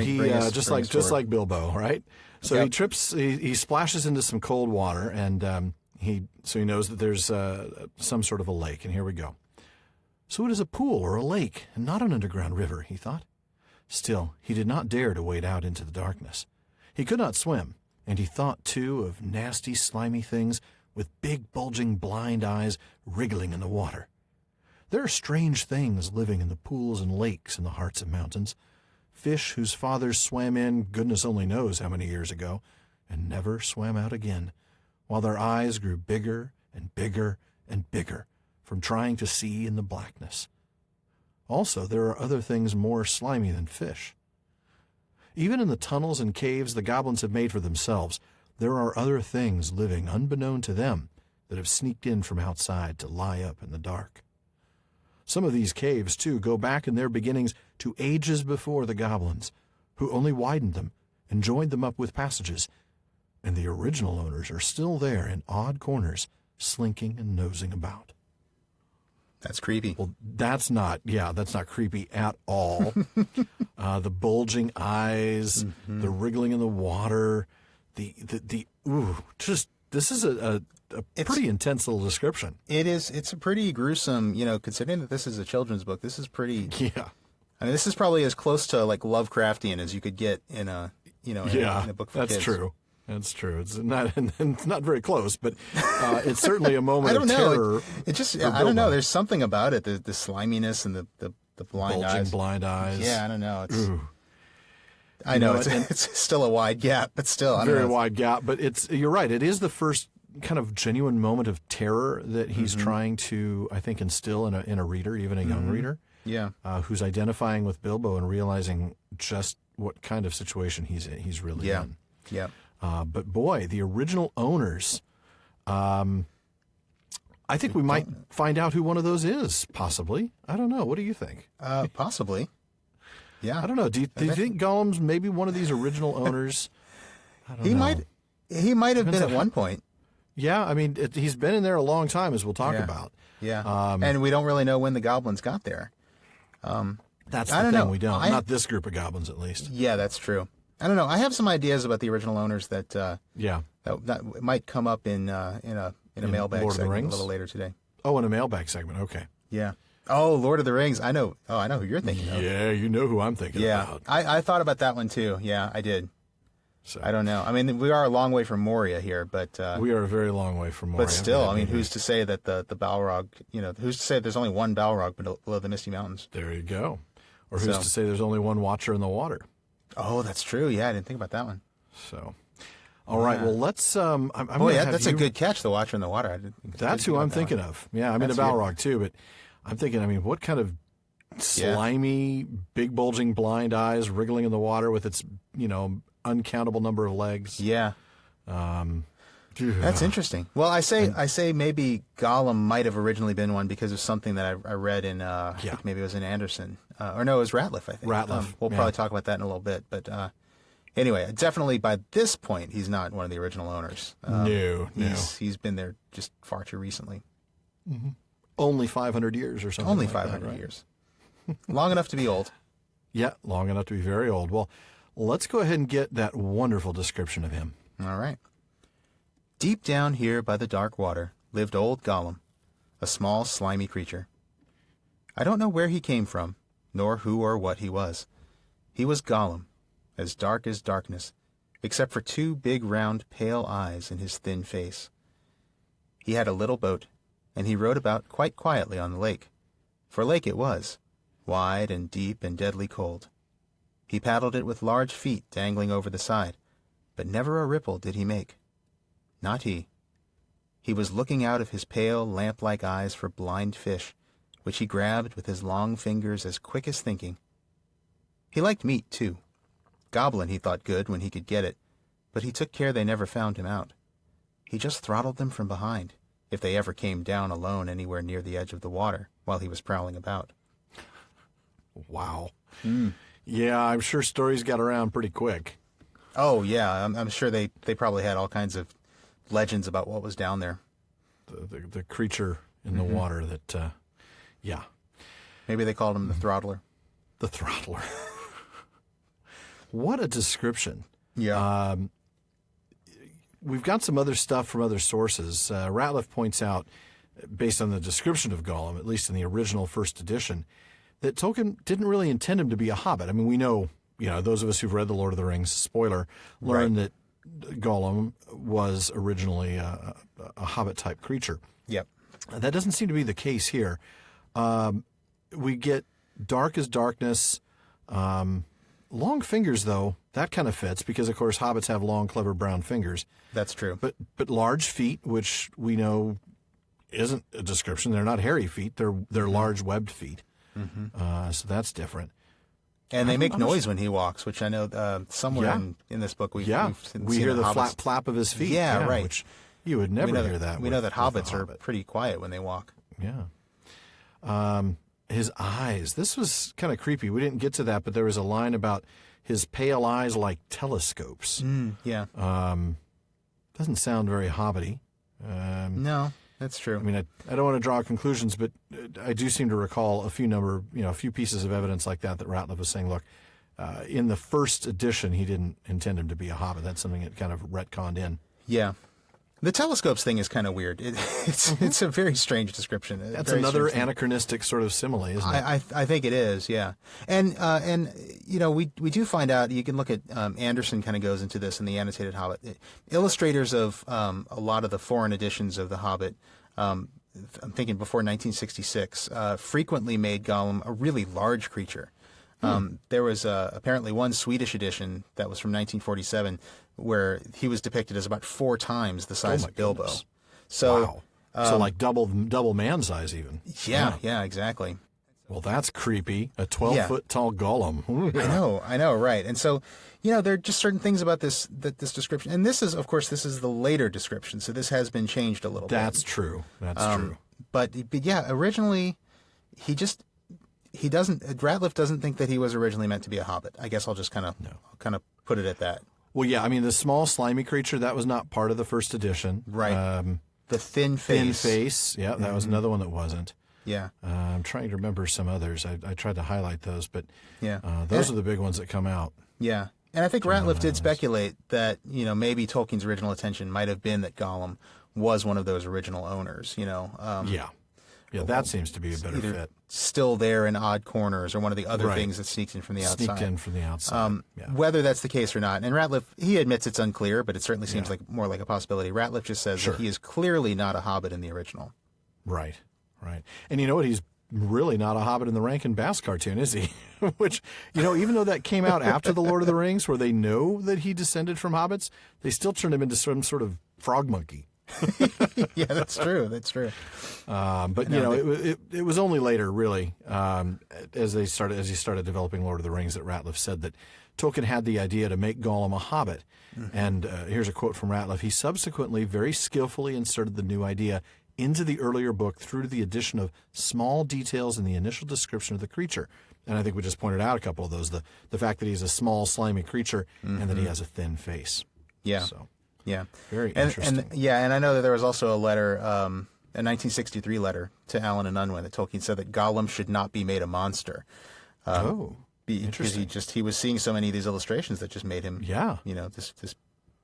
just like Bilbo, right? So he trips. He splashes into some cold water, and he knows that there's some sort of a lake. And here we go. So it is a pool or a lake, and not an underground river, he thought. Still, he did not dare to wade out into the darkness. He could not swim, and he thought, too, of nasty, slimy things with big, bulging, blind eyes wriggling in the water. There are strange things living in the pools and lakes in the hearts of mountains. Fish whose fathers swam in goodness only knows how many years ago, and never swam out again, while their eyes grew bigger and bigger and bigger from trying to see in the blackness. Also, there are other things more slimy than fish. Even in the tunnels and caves the goblins have made for themselves, there are other things living unbeknown to them that have sneaked in from outside to lie up in the dark. Some of these caves, too, go back in their beginnings to ages before the goblins, who only widened them and joined them up with passages, and the original owners are still there in odd corners, slinking and nosing about. That's creepy. Well, that's not creepy at all. The bulging eyes, the wriggling in the water, this is a pretty intense little description. It is. It's a pretty gruesome, considering that this is a children's book. This is pretty. Yeah. I mean, this is probably as close to like Lovecraftian as you could get in a, in a book for kids. That's true. That's true. It's not very close, but it's certainly a moment of terror. It just, I don't know. There's something about it, the sliminess and the blind bulging eyes. Blind eyes. Yeah, I don't know. I know it's still a wide gap, but still, I don't know. Very wide gap, but you're right. It is the first kind of genuine moment of terror that he's trying to, I think, instill in a reader, even a young reader. Yeah. Who's identifying with Bilbo and realizing just what kind of situation he's really in. Yeah. But boy, the original owners, I think we might find out who one of those is, possibly. I don't know. What do you think? Possibly. Yeah. I don't know. Do you think Gollum's maybe one of these original owners? I don't know. He might have been at one point. Yeah, I mean, he's been in there a long time, as we'll talk about. Yeah. And we don't really know when the goblins got there. That's the thing, we don't. Not this group of goblins, at least. Yeah, that's true. I don't know. I have some ideas about the original owners that that might come up in a mailbag segment a little later today. Oh, in a mailbag segment. Okay. Yeah. Oh, Lord of the Rings. I know. Oh, I know who you're thinking of. Yeah, you know who I'm thinking about. I thought about that one too. Yeah, I did. So I don't know. I mean, we are a long way from Moria here, but we are a very long way from Moria. But still, I mean, who's to say that the Balrog? Who's to say there's only one Balrog below the Misty Mountains? There you go. Or who's to say there's only one Watcher in the water? Oh, that's true. Yeah, I didn't think about that one. So, all right. Well, let's. That's a good catch. The Watcher in the water. That's who I'm thinking of. Yeah, I mean a Balrog too, but I'm thinking. I mean, what kind of slimy, big bulging blind eyes wriggling in the water with its uncountable number of legs? Yeah. That's interesting. Well, I say maybe Gollum might have originally been one because of something that I read in, I think maybe it was in Anderson. Or no, it was Rateliff, I think. Rateliff. We'll probably talk about that in a little bit. But anyway, definitely by this point, he's not one of the original owners. No. He's been there just far too recently. Mm-hmm. Only 500 years or something. Only like 500 that, right? years. Long enough to be old. Yeah, long enough to be very old. Well, let's go ahead and get that wonderful description of him. All right. Deep down here by the dark water lived old Gollum, a small, slimy creature. I don't know where he came from, nor who or what he was. He was Gollum, as dark as darkness, except for 2 big, round, pale eyes in his thin face. He had a little boat, and he rowed about quite quietly on the lake, for lake it was, wide and deep and deadly cold. He paddled it with large feet dangling over the side, but never a ripple did he make. Not he. He was looking out of his pale, lamp-like eyes for blind fish, which he grabbed with his long fingers as quick as thinking. He liked meat, too. Goblin he thought good when he could get it, but he took care they never found him out. He just throttled them from behind, if they ever came down alone anywhere near the edge of the water while he was prowling about. Wow. Yeah, I'm sure stories got around pretty quick. Oh, yeah, I'm sure they probably had all kinds of legends about what was down there. The creature in the water that, yeah. Maybe they called him the Throttler. The Throttler. What a description. Yeah. We've got some other stuff from other sources. Rateliff points out, based on the description of Gollum, at least in the original first edition, that Tolkien didn't really intend him to be a hobbit. I mean, we know, those of us who've read The Lord of the Rings, spoiler, learn that Gollum was originally a hobbit-type creature. Yep. That doesn't seem to be the case here. We get dark as darkness. Long fingers, though, that kind of fits because, of course, hobbits have long, clever brown fingers. That's true. But large feet, which we know isn't a description. They're not hairy feet. They're large, webbed feet. Mm-hmm. So that's different. And they make noise when he walks, which I know somewhere in this book we've seen we hear the hobbits. flap of his feet. Yeah, right. Which you would never hear that. We know that hobbits are pretty quiet when they walk. Yeah. His eyes. This was kind of creepy. We didn't get to that, but there was a line about his pale eyes like telescopes. Yeah. Doesn't sound very hobbity. No, that's true. I mean, I don't want to draw conclusions, but I do seem to recall a few pieces of evidence like that Rateliff was saying, look, in the first edition, he didn't intend him to be a hobbit. That's something that kind of retconned in. Yeah. The telescopes thing is kind of weird. It's a very strange description. That's another anachronistic sort of simile, isn't it? I think it is, yeah. And we do find out, you can look at, Anderson kind of goes into this in the Annotated Hobbit. Illustrators of a lot of the foreign editions of The Hobbit, I'm thinking before 1966, frequently made Gollum a really large creature. There was apparently one Swedish edition that was from 1947 where he was depicted as about 4 times the size of Bilbo. Goodness. So, wow. So like double man size even. Yeah, exactly. Well, that's creepy. A 12-foot tall Gollum. I know, right. And so, there are just certain things about this description. And this is, of course, the later description, so this has been changed a little bit. That's true. That's true. But yeah, originally, Rateliff doesn't think that he was originally meant to be a hobbit. I guess I'll just kind of put it at that. Well, yeah, I mean, the small, slimy creature, that was not part of the first edition. Right. The thin face. Yeah, that was another one that wasn't. Yeah. I'm trying to remember some others. I tried to highlight those, but yeah, those are the big ones that come out. Yeah. And I think Rateliff did speculate that, maybe Tolkien's original intention might have been that Gollum was one of those original owners, Yeah, that seems to be a better fit. Still there in odd corners or one of the other things that sneaks in from the outside. Sneaked in from the outside. Whether that's the case or not. And Rateliff, he admits it's unclear, but it certainly seems like more like a possibility. Rateliff just says that he is clearly not a hobbit in the original. Right. And you know what? He's really not a hobbit in the Rankin Bass cartoon, is he? Which, even though that came out after The Lord of the Rings, where they know that he descended from hobbits, they still turned him into some sort of frog monkey. Yeah, that's true. That's true. But you know, it was only later, really, as he started developing Lord of the Rings, that Rateliff said that Tolkien had the idea to make Gollum a hobbit. Mm-hmm. And here's a quote from Rateliff. He subsequently very skillfully inserted the new idea into the earlier book through the addition of small details in the initial description of the creature. And I think we just pointed out a couple of those. The fact that he's a small, slimy creature and that he has a thin face. Yeah. So, yeah. Very interesting. And I know that there was also a letter, a 1963 letter to Allen and Unwin that Tolkien said that Gollum should not be made a monster. Because he was seeing so many of these illustrations that just made him, this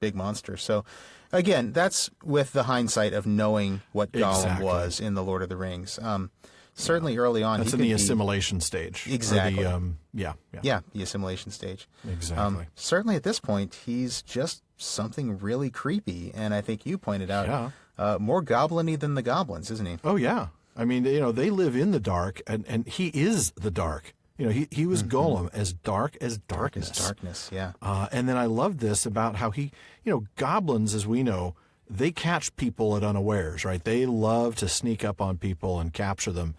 big monster. So, again, that's with the hindsight of knowing what Gollum was in the Lord of the Rings. Certainly early on, that's in the assimilation stage. Exactly. The assimilation stage. Exactly. Certainly at this point, he's just something really creepy, and I think you pointed out more goblin-y than the goblins, isn't he? Oh yeah. I mean, they live in the dark, and he is the dark. He was Gollum, as dark as darkness. Dark as darkness, yeah. And then I love this about how he, goblins, as we know, they catch people at unawares, right? They love to sneak up on people and capture them.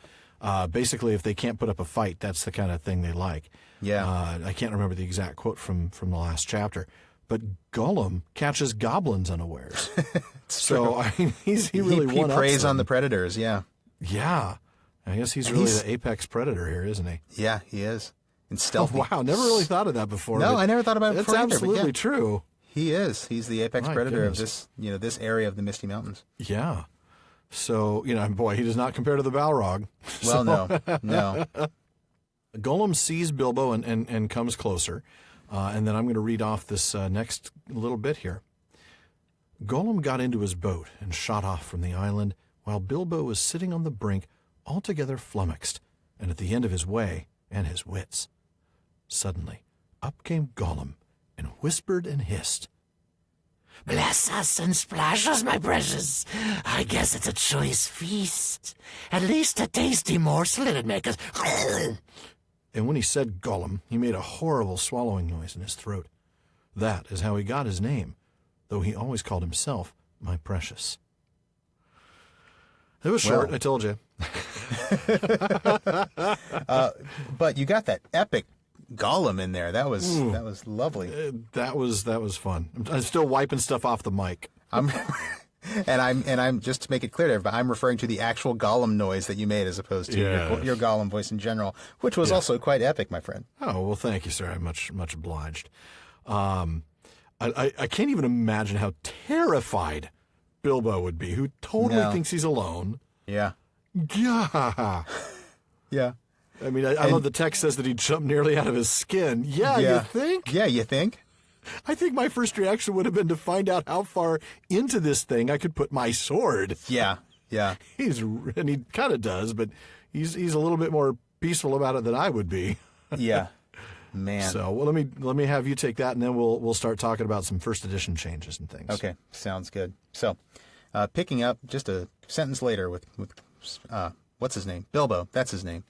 Basically, if they can't put up a fight, that's the kind of thing they like. Yeah. I can't remember the exact quote from the last chapter, but Gollum catches goblins unawares. So, I mean, he really he preys on the predators, yeah. Yeah. I guess he's really the apex predator here, isn't he? Yeah, he is. And stealthy. Oh, wow, never really thought of that before. No, I never thought about it before. That's absolutely true. He is. He's the apex predator of this, this area of the Misty Mountains. Yeah. So, boy, he does not compare to the Balrog. Well, no. Gollum sees Bilbo and comes closer. And then I'm going to read off this next little bit here. Gollum got into his boat and shot off from the island while Bilbo was sitting on the brink, altogether flummoxed, and at the end of his way and his wits. Suddenly, up came Gollum, and whispered and hissed. "Bless us and splash us, my precious. I guess it's a choice feast. At least a tasty morsel it'd make us." And when he said Gollum, he made a horrible swallowing noise in his throat. That is how he got his name, though he always called himself my precious. It was short, I told you. But you got that epic Gollum in there. That was lovely. That was fun. I'm still wiping stuff off the mic. I'm just to make it clear to everybody, I'm referring to the actual Gollum noise that you made as opposed to your Gollum voice in general, which was also quite epic, my friend. Oh, well, thank you, sir. I'm much obliged. I can't even imagine how terrified Bilbo would be, who totally thinks he's alone. Yeah. Yeah. Yeah. I mean, I love the text says that he jumped nearly out of his skin. Yeah, you think? Yeah, you think? I think my first reaction would have been to find out how far into this thing I could put my sword. Yeah, yeah. And he kind of does, but he's a little bit more peaceful about it than I would be. Yeah. Man. So let me have you take that, and then we'll start talking about some first edition changes and things. Okay, sounds good. So, picking up just a sentence later with what's his name? Bilbo. That's his name.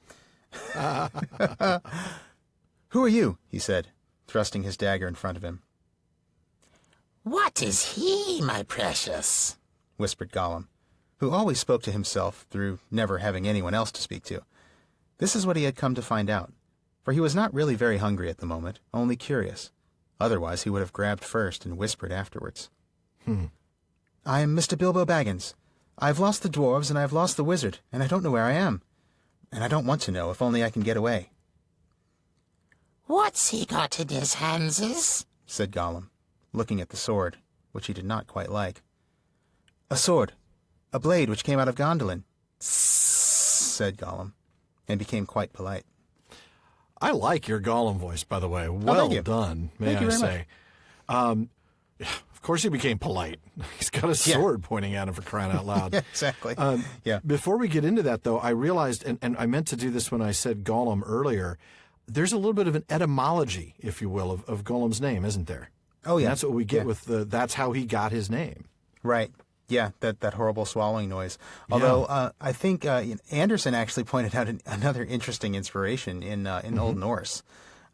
"Who are you?" he said, thrusting his dagger in front of him. "What is he, my precious?" whispered Gollum, who always spoke to himself through never having anyone else to speak to. This is what he had come to find out, for he was not really very hungry at the moment, only curious. Otherwise he would have grabbed first and whispered afterwards. "I am Mr. Bilbo Baggins. I've lost the dwarves and I've lost the wizard, and I don't know where I am. And I don't want to know, if only I can get away." "What's he got in his handses?" said Gollum, looking at the sword, which he did not quite like. "A sword, a blade which came out of Gondolin," said Gollum, and became quite polite. I like your Gollum voice, by the way. Well done, may I say. Of course he became polite. He's got a sword pointing at him, for crying out loud. Yeah, exactly. Before we get into that, though, I realized, and I meant to do this when I said Gollum earlier, there's a little bit of an etymology, if you will, of Gollum's name, isn't there? Oh, yeah. And that's what we get with that's how he got his name. Right. Yeah, that horrible swallowing noise. Although I think Anderson actually pointed out another interesting inspiration in Old Norse.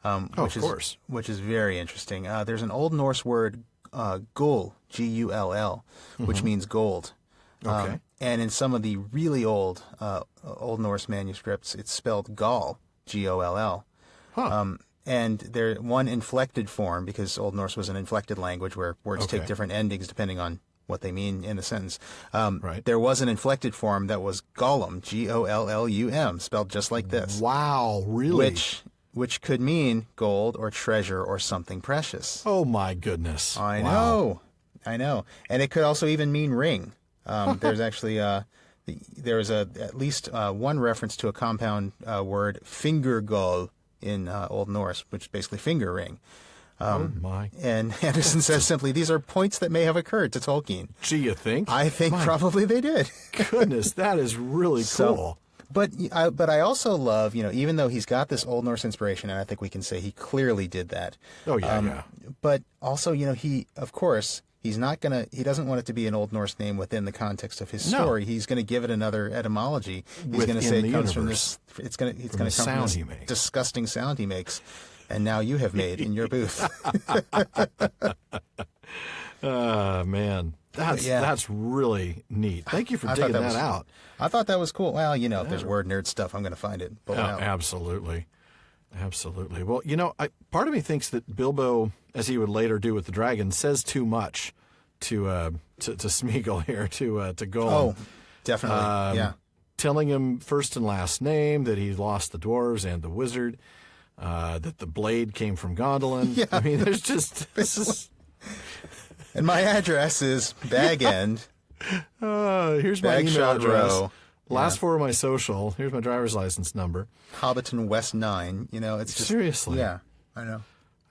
Of course. Which is very interesting. There's an Old Norse word, Gull, Gull, which means gold. Okay. And in some of the really old Old Norse manuscripts, it's spelled Gall, Goll. Huh. And there one inflected form, because Old Norse was an inflected language where words take different endings depending on what they mean in the sentence. Right. There was an inflected form that was Gollum, Gollum, spelled just like this. Wow, really? Which could mean gold or treasure or something precious. Oh, my goodness. I Wow. know. And it could also even mean ring. There's actually there's at least one reference to a compound word, fingergull, in Old Norse, which is basically finger ring. Oh, my. And Anderson says simply, these are points that may have occurred to Tolkien. Gee, you think? I think probably they did. Goodness, that is really cool. But I also love, even though he's got this Old Norse inspiration, and I think we can say he clearly did that. Oh, yeah. But also, he doesn't want it to be an Old Norse name within the context of his story. He's going to give it another etymology. He's going to say it comes from this. It's going to come from this disgusting sound he makes, and now you have made in your booth. Man, that's really neat. Thank you for digging that out. I thought that was cool. Well, if there's word nerd stuff, I'm going to find it. Absolutely. Well, part of me thinks that Bilbo, as he would later do with the dragon, says too much to Smeagol here, to Gollum. Oh, definitely. Yeah. Telling him first and last name, that he lost the dwarves and the wizard, that the blade came from Gondolin. Yeah. I mean, there's just And my address is Bag End. Here's my email Bagshot address. Row. Last four of my social. Here's my driver's license number. Hobbiton West 9. It's just... Seriously. Yeah, I know.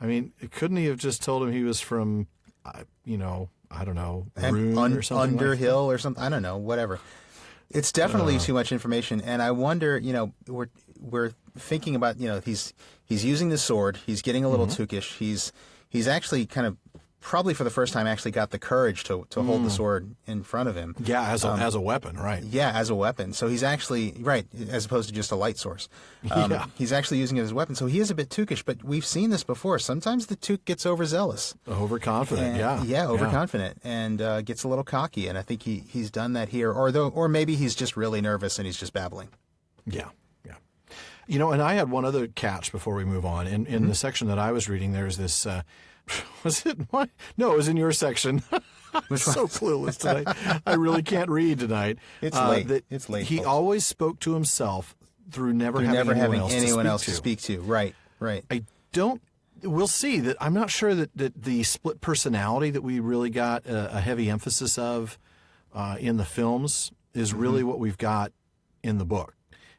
I mean, couldn't he have just told him he was from, I don't know, Rune or something Underhill or something? I don't know, whatever. It's definitely too much information, and I wonder, we're thinking about, he's using the sword, he's getting a little tookish, he's actually kind of, probably for the first time, actually got the courage to hold the sword in front of him. Yeah, as a weapon, right? Yeah, as a weapon. So he's actually, right, as opposed to just a light source. He's actually using it as a weapon. So he is a bit tookish, but we've seen this before. Sometimes the took gets overzealous. Overconfident, Yeah, overconfident, and gets a little cocky. And I think he's done that here. Or maybe he's just really nervous and he's just babbling. Yeah. And I had one other catch before we move on. In the section that I was reading, there's this... was it mine? No, it was in your section. I'm so clueless tonight. I really can't read tonight. It's late. It's late. He folks. always spoke to himself through never having anyone else to speak to. Right. We'll see that. I'm not sure that the split personality that we really got a heavy emphasis of in the films is really what we've got in the book.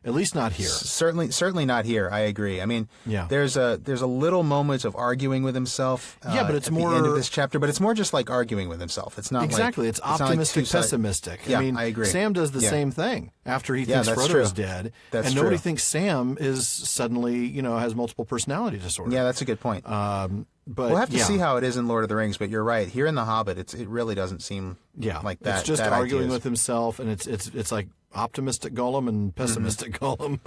At least not here. Certainly not here. I agree. I mean, there's a little moment of arguing with himself. But it's more at the end of this chapter. But it's more just like arguing with himself. It's not exactly. It's optimistic, pessimistic. Yeah, I mean, I agree. Sam does the same thing after he thinks Frodo is dead, and nobody thinks Sam is suddenly has multiple personality disorder. Yeah, that's a good point. But we'll have to see how it is in Lord of the Rings. But you're right. Here in The Hobbit, it really doesn't seem like that. It's just arguing with himself, and it's like optimistic Gollum and pessimistic Gollum.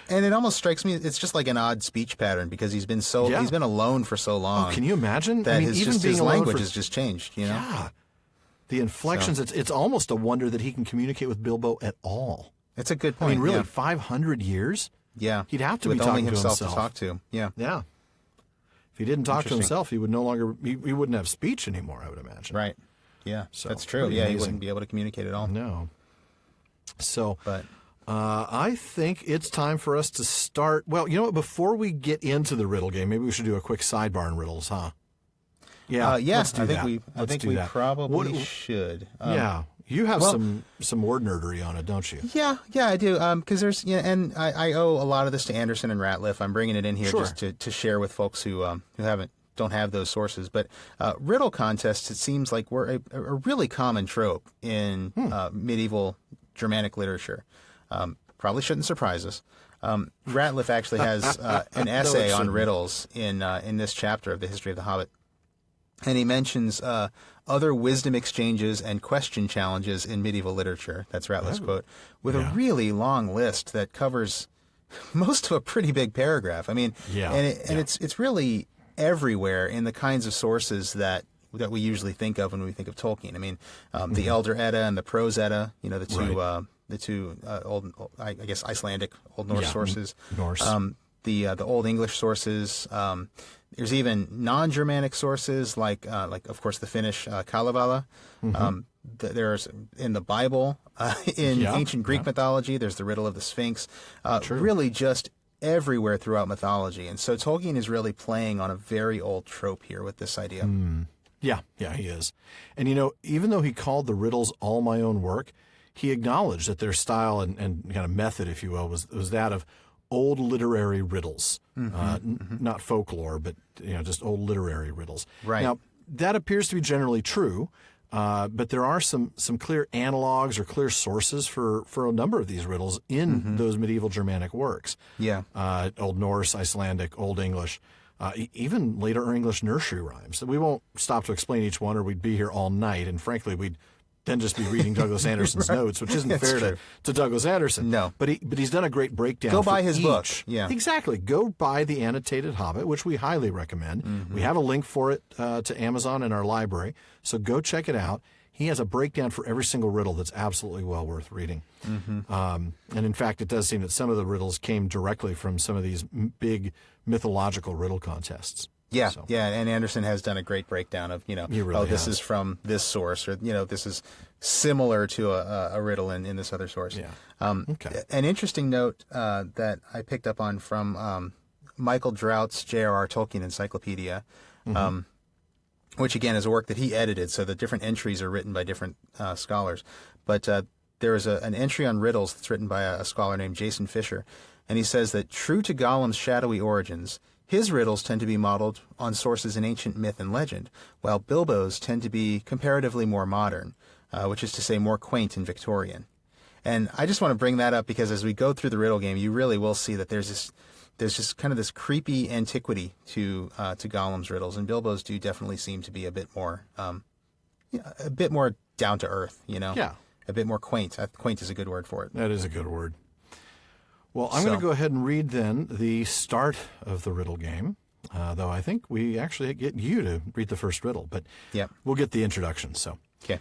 and it almost strikes me it's just like an odd speech pattern because he's been alone for so long. Oh, can you imagine? That his language has just changed. Yeah. The inflections. It's almost a wonder that he can communicate with Bilbo at all. It's a good point. I mean, really, 500 years. Yeah, he'd have to with be talking only to himself to talk to. Yeah. If he didn't talk to himself, he would no longer. He wouldn't have speech anymore. I would imagine. Right. Yeah, so, that's true. Yeah, he wouldn't be able to communicate at all. No. So, I think it's time for us to start. Well, you know what? Before we get into the riddle game, maybe we should do a quick sidebar in riddles, huh? Yeah. Yes, I think we probably should. You have some word nerdery on it, don't you? Yeah, I do. Because there's and I owe a lot of this to Anderson and Rateliff. I'm bringing it in here just to share with folks who don't have those sources. But riddle contests, it seems like were a really common trope in medieval Germanic literature. Probably shouldn't surprise us. Rateliff actually has an essay on riddles in this chapter of the History of the Hobbit. And he mentions other wisdom exchanges and question challenges in medieval literature. That's Ratliff's quote, with a really long list that covers most of a pretty big paragraph. I mean, it's really everywhere in the kinds of sources that that we usually think of when we think of Tolkien. I mean, the Elder Edda and the Prose Edda, the two old, I guess, Icelandic Old Norse sources. Norse. The Old English sources. There's even non-Germanic sources like of course the Finnish Kalevala. There's in the Bible, in ancient Greek mythology. There's the Riddle of the Sphinx. Really, just everywhere throughout mythology. And so Tolkien is really playing on a very old trope here with this idea. Yeah, he is. And even though he called the riddles all my own work, he acknowledged that their style and kind of method, if you will, was that of old literary riddles, not folklore, but just old literary riddles. Right. Now, that appears to be generally true, but there are some clear analogs or clear sources for a number of these riddles in those medieval Germanic works. Yeah. Old Norse, Icelandic, Old English, even later English nursery rhymes. We won't stop to explain each one, or we'd be here all night, and frankly, we'd then just be reading Douglas Anderson's notes, which isn't fair to Douglas Anderson. No. But he's done a great breakdown. Go buy his book. Yeah. Exactly. Go buy the Annotated Hobbit, which we highly recommend. We have a link for it to Amazon in our library, so go check it out. He has a breakdown for every single riddle that's absolutely well worth reading. And in fact, it does seem that some of the riddles came directly from some of these big mythological riddle contests. Yeah, and Anderson has done a great breakdown of, this is from this source, or, this is similar to a riddle in this other source. Yeah. Okay. An interesting note that I picked up on from Michael Drout's J.R.R. Tolkien Encyclopedia, which, again, is a work that he edited, so the different entries are written by different scholars. But there is an entry on riddles that's written by a scholar named Jason Fisher, and he says that true to Gollum's shadowy origins, his riddles tend to be modeled on sources in ancient myth and legend, while Bilbo's tend to be comparatively more modern, which is to say more quaint and Victorian. And I just want to bring that up because as we go through the riddle game, you really will see that there's just kind of this creepy antiquity to Gollum's riddles, and Bilbo's do definitely seem to be a bit more down to earth, Yeah. A bit more quaint. Quaint is a good word for it. That is a good word. Well, I'm going to go ahead and read then the start of the riddle game, though I think we actually get you to read the first riddle, but we'll get the introduction, so. Okay.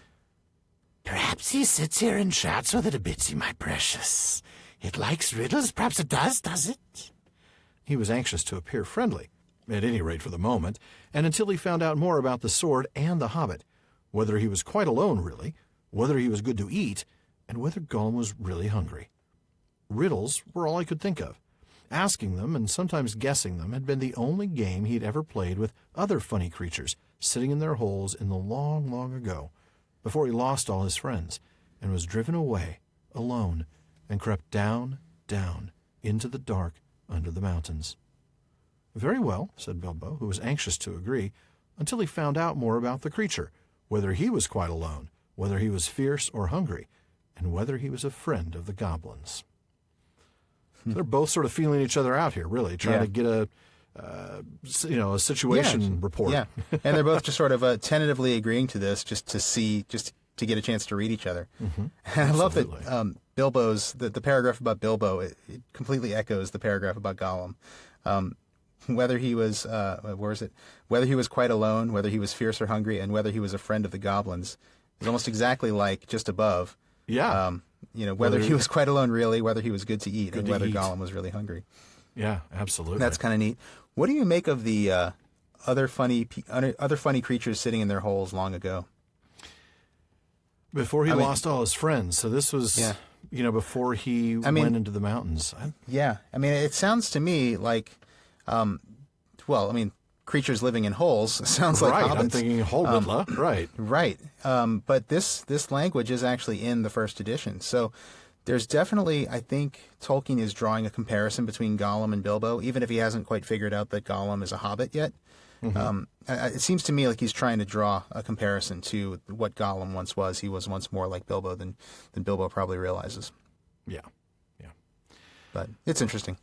Perhaps he sits here and chats with it a bitsy, my precious. It likes riddles, perhaps it does it? He was anxious to appear friendly, at any rate for the moment, and until he found out more about the sword and the hobbit, whether he was quite alone, really, whether he was good to eat, and whether Gollum was really hungry. Riddles were all he could think of. Asking them and sometimes guessing them had been the only game he'd ever played with other funny creatures sitting in their holes in the long, long ago, before he lost all his friends and was driven away, alone, and crept down, down, into the dark under the mountains. Very well, said Bilbo, who was anxious to agree, until he found out more about the creature, whether he was quite alone, whether he was fierce or hungry, and whether he was a friend of the goblins. They're both sort of feeling each other out here, really, trying to get a situation report. Yeah, and they're both just sort of tentatively agreeing to this, just to get a chance to read each other. And I love that Bilbo's the paragraph about Bilbo. It completely echoes the paragraph about Gollum. Whether he was whether he was quite alone, whether he was fierce or hungry, and whether he was a friend of the goblins, is almost exactly like just above. Yeah. Whether he was quite alone, really, whether he was good to eat, and whether Gollum was really hungry. Yeah, absolutely. That's kind of neat. What do you make of the other funny creatures sitting in their holes long ago? Before he lost all his friends. So this was, before he went into the mountains. It sounds to me like, creatures living in holes sounds like hobbits. I'm thinking Holbitla. Right. But this language is actually in the first edition. So there's definitely, I think, Tolkien is drawing a comparison between Gollum and Bilbo, even if he hasn't quite figured out that Gollum is a hobbit yet. It seems to me like he's trying to draw a comparison to what Gollum once was. He was once more like Bilbo than Bilbo probably realizes. Yeah. But it's interesting.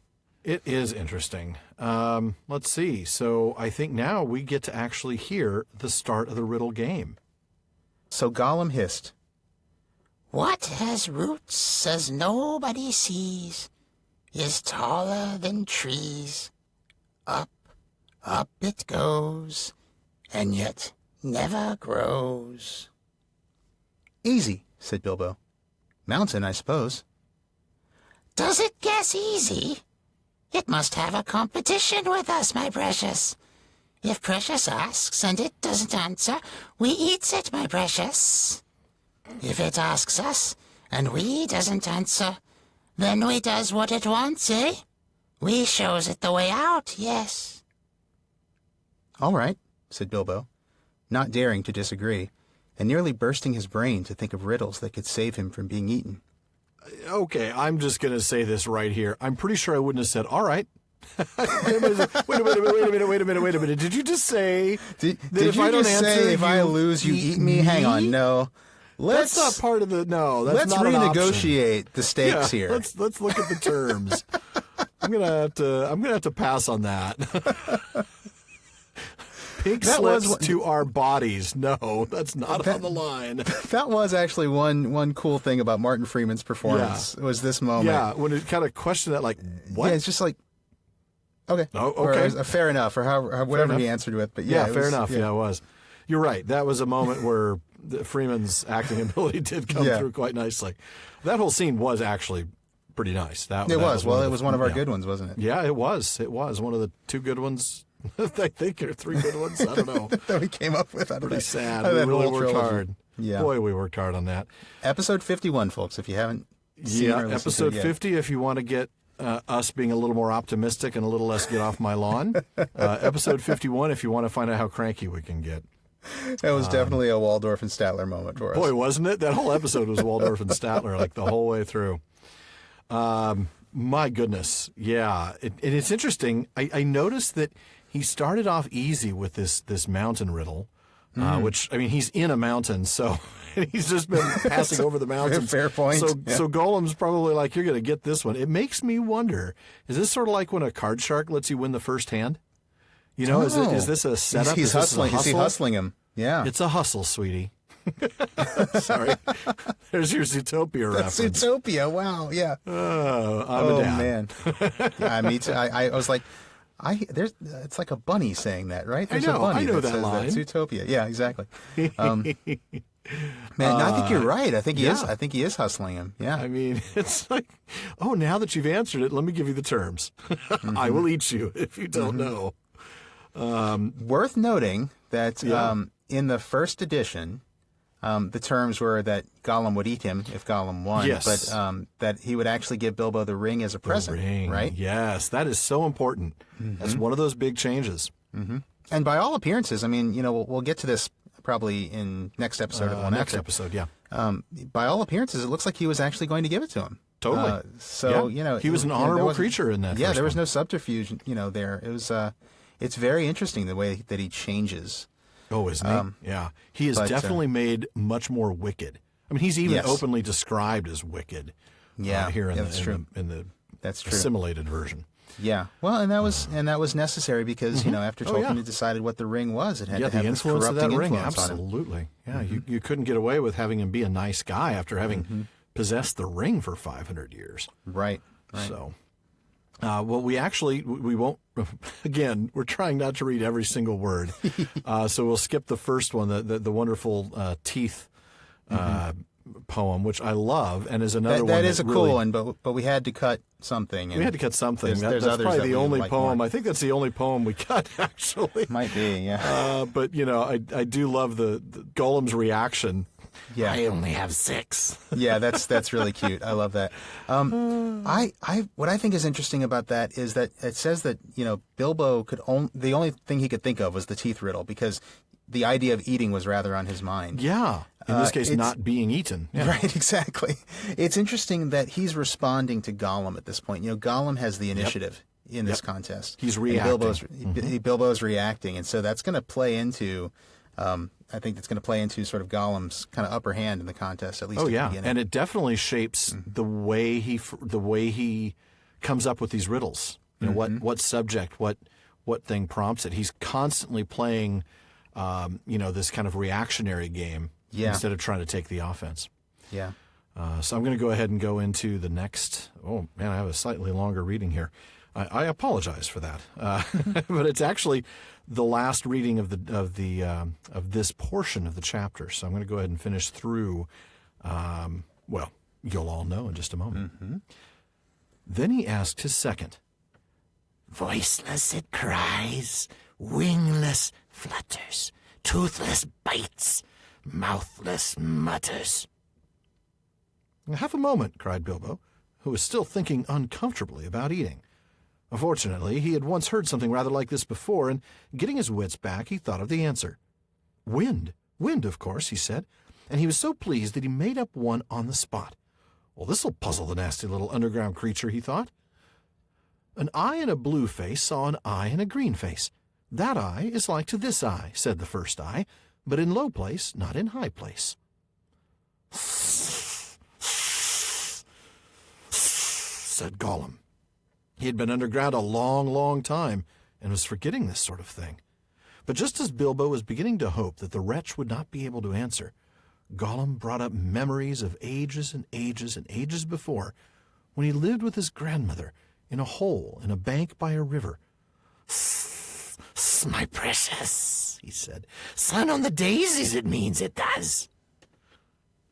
It is interesting. Let's see. So I think now we get to actually hear the start of the riddle game. So Gollum hissed, "What has roots as nobody sees, is taller than trees. Up, up it goes, and yet never grows. Easy, said Bilbo. Mountain, I suppose. Does it guess easy? It must have a competition with us, my precious. If Precious asks and it doesn't answer, we eats it, my precious. If it asks us and we doesn't answer, then we does what it wants, eh? We shows it the way out, yes. All right, said Bilbo, not daring to disagree, and nearly bursting his brain to think of riddles that could save him from being eaten. Okay, I'm just going to say this right here. I'm pretty sure I wouldn't have said, all right. Wait a minute. Did you just say Did if you I don't just answer, say if I lose, you eat me? Hang on, no. That's not part of the, no, that's Let's not an option. renegotiate the stakes here. Let's look at the terms. I'm gonna have to pass on that. Pink slips to our bodies. No, that's not on the line. That was actually one cool thing about Martin Freeman's performance. Was this moment. Yeah, when it kind of questioned that, like, what? Yeah, it's just like, okay. Oh, okay. Or, fair enough, or whatever he answered with. But yeah, fair enough. Yeah, it was. You're right. That was a moment where Freeman's acting ability did come through quite nicely. That whole scene was actually pretty nice. It was one of our good ones, wasn't it? Yeah, it was. It was one of the two good ones. I think or three good ones. I don't know. That we came up with. Pretty sad. We really worked hard. Yeah. Boy, we worked hard on that. Episode 51, folks, if you haven't seen or listened episode to it 50, if you want to get us being a little more optimistic and a little less get off my lawn. Episode 51, if you want to find out how cranky we can get. That was definitely a Waldorf and Statler moment for us. Boy, wasn't it? That whole episode was Waldorf and Statler, like the whole way through. My goodness. Yeah. And it's interesting. I noticed that he started off easy with this mountain riddle, which, I mean, he's in a mountain, so he's just been passing over the mountains. Fair point. So Gollum's probably like, you're going to get this one. It makes me wonder, is this sort of like when a card shark lets you win the first hand? You know, is this a setup? He's hustling. Is he hustling him? Yeah. It's a hustle, sweetie. Sorry. There's your Zootopia reference. Zootopia, wow, yeah. I'm a dad. Man. Yeah, me too. I was like, it's like a bunny saying that, right? There's I know, a bunny I know that says line. that. Zootopia, yeah, exactly. Man, I think you're right. I think he is. I think he is hustling him. Yeah. I mean, it's like, oh, now that you've answered it, let me give you the terms. I will eat you if you don't know. Worth noting that in the first edition, the terms were that Gollum would eat him if Gollum won, but that he would actually give Bilbo the ring as a present, right? Yes, that is so important. That's one of those big changes. And by all appearances, I mean, you know, we'll get to this probably in next episode of next episode, yeah. By all appearances, it looks like he was actually going to give it to him. Totally. You know, he was an honorable creature in that. Yeah, there was one. no subterfuge, you know. There, it was. It's very interesting the way that he changes. Oh, isn't he? Yeah, he is definitely made much more wicked. I mean, he's even openly described as wicked. Yeah, here in the assimilated version. Yeah, well, and that was necessary because you know after Tolkien had decided what the ring was, it had to have the influence this of that ring. influence Absolutely, yeah. You couldn't get away with having him be a nice guy after having possessed the ring for 500 years. Right. So, well, we won't. Again, we're trying not to read every single word, so we'll skip the first one, the wonderful teeth. Poem, which I love, and is another one that is a cool one, but we had to cut something. We had to cut something. That's others probably the only poem. More. I think that's the only poem we cut, actually. Might be, yeah. But you know, I do love the Gollum's reaction. Yeah, I only have 6. Yeah, that's really cute. I love that. What I think is interesting about that is that it says that you know Bilbo the only thing he could think of was the teeth riddle because the idea of eating was rather on his mind. Yeah. In this case, not being eaten. Yeah. Right, exactly. It's interesting that he's responding to Gollum at this point. You know, Gollum has the initiative in this contest. He's reacting. Bilbo's reacting, and so that's going to play into. I think that's going to play into sort of Gollum's kind of upper hand in the contest, at least. Oh at yeah, the beginning. and it definitely shapes the way he comes up with these riddles. You know, what subject, what thing prompts it. He's constantly playing, this kind of reactionary game. Yeah. Instead of trying to take the offense. Yeah. So I'm going to go ahead and go into the next. Oh, man, I have a slightly longer reading here. I apologize for that, but it's actually the last reading of this portion of the chapter. So I'm going to go ahead and finish through. Well, you'll all know in just a moment. Mm-hmm. Then he asked his second. Voiceless it cries, wingless flutters, toothless bites, mouthless mutters. Half a moment, cried Bilbo, who was still thinking uncomfortably about eating. Fortunately, he had once heard something rather like this before, and getting his wits back, he thought of the answer. Wind, of course, he said, and he was so pleased that he made up one on the spot. Well, this'll puzzle the nasty little underground creature, he thought. An eye in a blue face saw an eye in a green face. That eye is like to this eye, said the first eye, but in low place, not in high place. Said Gollum. He had been underground a long, long time, and was forgetting this sort of thing. But just as Bilbo was beginning to hope that the wretch would not be able to answer, Gollum brought up memories of ages and ages and ages before, when he lived with his grandmother in a hole in a bank by a river. My precious, he said. Sun on the daisies, it means, it does.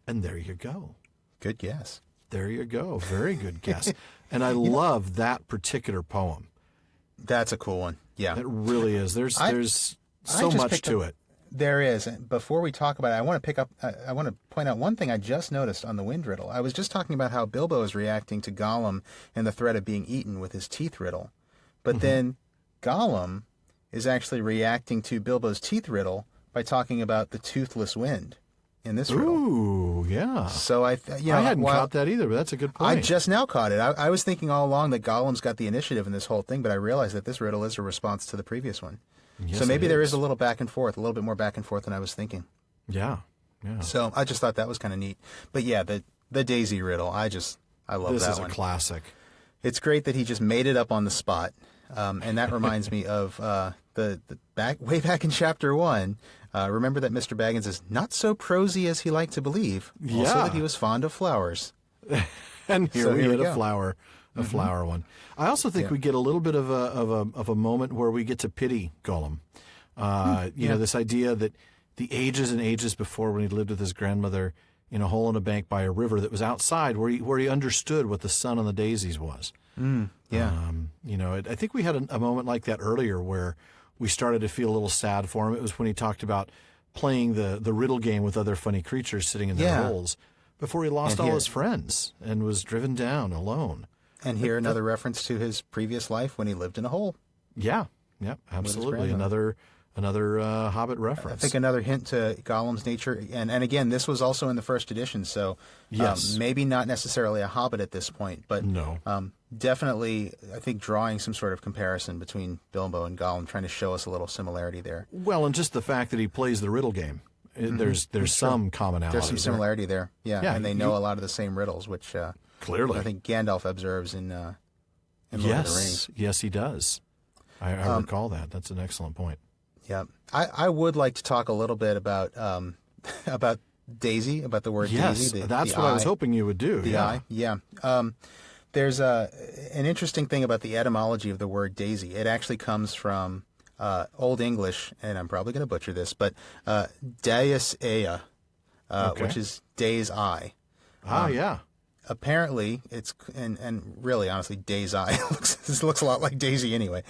And there you go. Good guess. There you go. Very good guess. And I love that particular poem. That's a cool one. Yeah. It really is. There's so much to it. There is. Before we talk about it, I want to point out one thing I just noticed on the wind riddle. I was just talking about how Bilbo is reacting to Gollum and the threat of being eaten with his teeth riddle. But then Gollum is actually reacting to Bilbo's teeth riddle by talking about the toothless wind in this riddle. Ooh, yeah. So I hadn't caught that either, but that's a good point. I just now caught it. I was thinking all along that Gollum's got the initiative in this whole thing, but I realized that this riddle is a response to the previous one. Yes, so maybe there is a little back and forth, a little bit more back and forth than I was thinking. Yeah. So I just thought that was kind of neat. But yeah, the Daisy riddle, I love that one. This is a classic. It's great that he just made it up on the spot. And that reminds me of way back in chapter 1. Remember that Mr. Baggins is not so prosy as he liked to believe. Yeah. Also that he was fond of flowers. And here we get a flower one. I also think we get a little bit of a moment where we get to pity Gollum. You know, this idea that the ages and ages before, when he lived with his grandmother in a hole in a bank by a river that was outside, where he understood what the sun on the daisies was. You know, I think we had a moment like that earlier where we started to feel a little sad for him. It was when he talked about playing the riddle game with other funny creatures sitting in their holes before he lost all his friends and was driven down alone. And here another reference to his previous life when he lived in a hole. Yeah, absolutely. Another Hobbit reference. I think another hint to Gollum's nature. And again, this was also in the first edition, so maybe not necessarily a Hobbit at this point, but definitely, I think, drawing some sort of comparison between Bilbo and Gollum, trying to show us a little similarity there. Well, and just the fact that he plays the riddle game. There's some commonality. There's some similarity there, and they know a lot of the same riddles, which clearly I think Gandalf observes in Lord of the Rings. Yes, he does. I recall that. That's an excellent point. Yeah, I would like to talk a little bit about Daisy, about the word Daisy. That's what I was hoping you would do. The eye, There's an interesting thing about the etymology of the word daisy. It actually comes from Old English, and I'm probably going to butcher this, but Deus Ea, which is day's eye. Apparently, it's and really, honestly, day's eye looks a lot like Daisy anyway.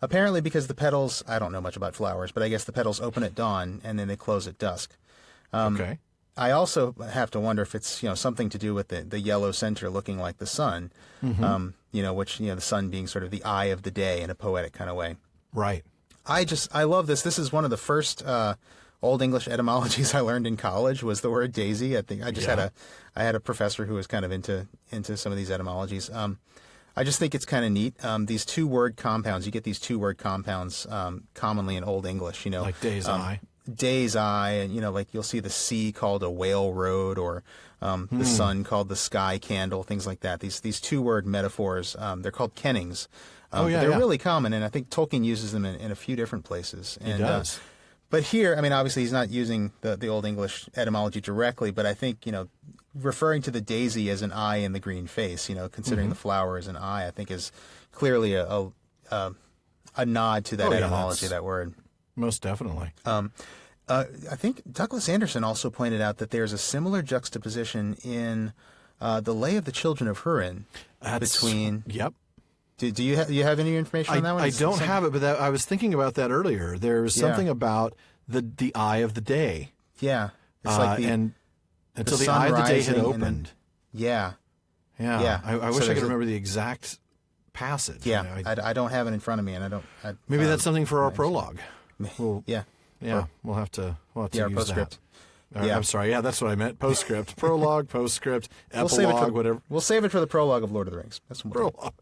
Apparently because the petals, I don't know much about flowers, but I guess the petals open at dawn and then they close at dusk. I also have to wonder if it's something to do with the yellow center looking like the sun, which the sun being sort of the eye of the day in a poetic kind of way. Right. I love this. This is one of the first Old English etymologies I learned in college was the word daisy. I think I had a professor who was kind of into some of these etymologies. I just think it's kind of neat. These two-word compounds, you get these two-word compounds commonly in Old English. Like day's eye. Day's eye, and like you'll see the sea called a whale road, or the sun called the sky candle, things like that. These two-word metaphors, they're called kennings. They're really common, and I think Tolkien uses them in a few different places. He does. But here, I mean, obviously he's not using the Old English etymology directly, but I think, referring to the daisy as an eye in the green face, considering the flower as an eye, I think is clearly a nod to that etymology of that word. Most definitely. I think Douglas Anderson also pointed out that there's a similar juxtaposition in the Lay of the Children of Hurin between. Yep. Do you have any information on that one? I don't have it, but I was thinking about that earlier. There's something about the eye of the day. Yeah, it's like until the eye of the day had opened. Yeah. I wish I could remember the exact passage. Yeah, I don't have it in front of me, and I don't. Maybe that's something for our prologue. We'll have to use postscript. that. I'm sorry. Yeah, that's what I meant. Postscript, prologue, postscript, epilogue, whatever. We'll save it for the prologue of Lord of the Rings. That's what prologue.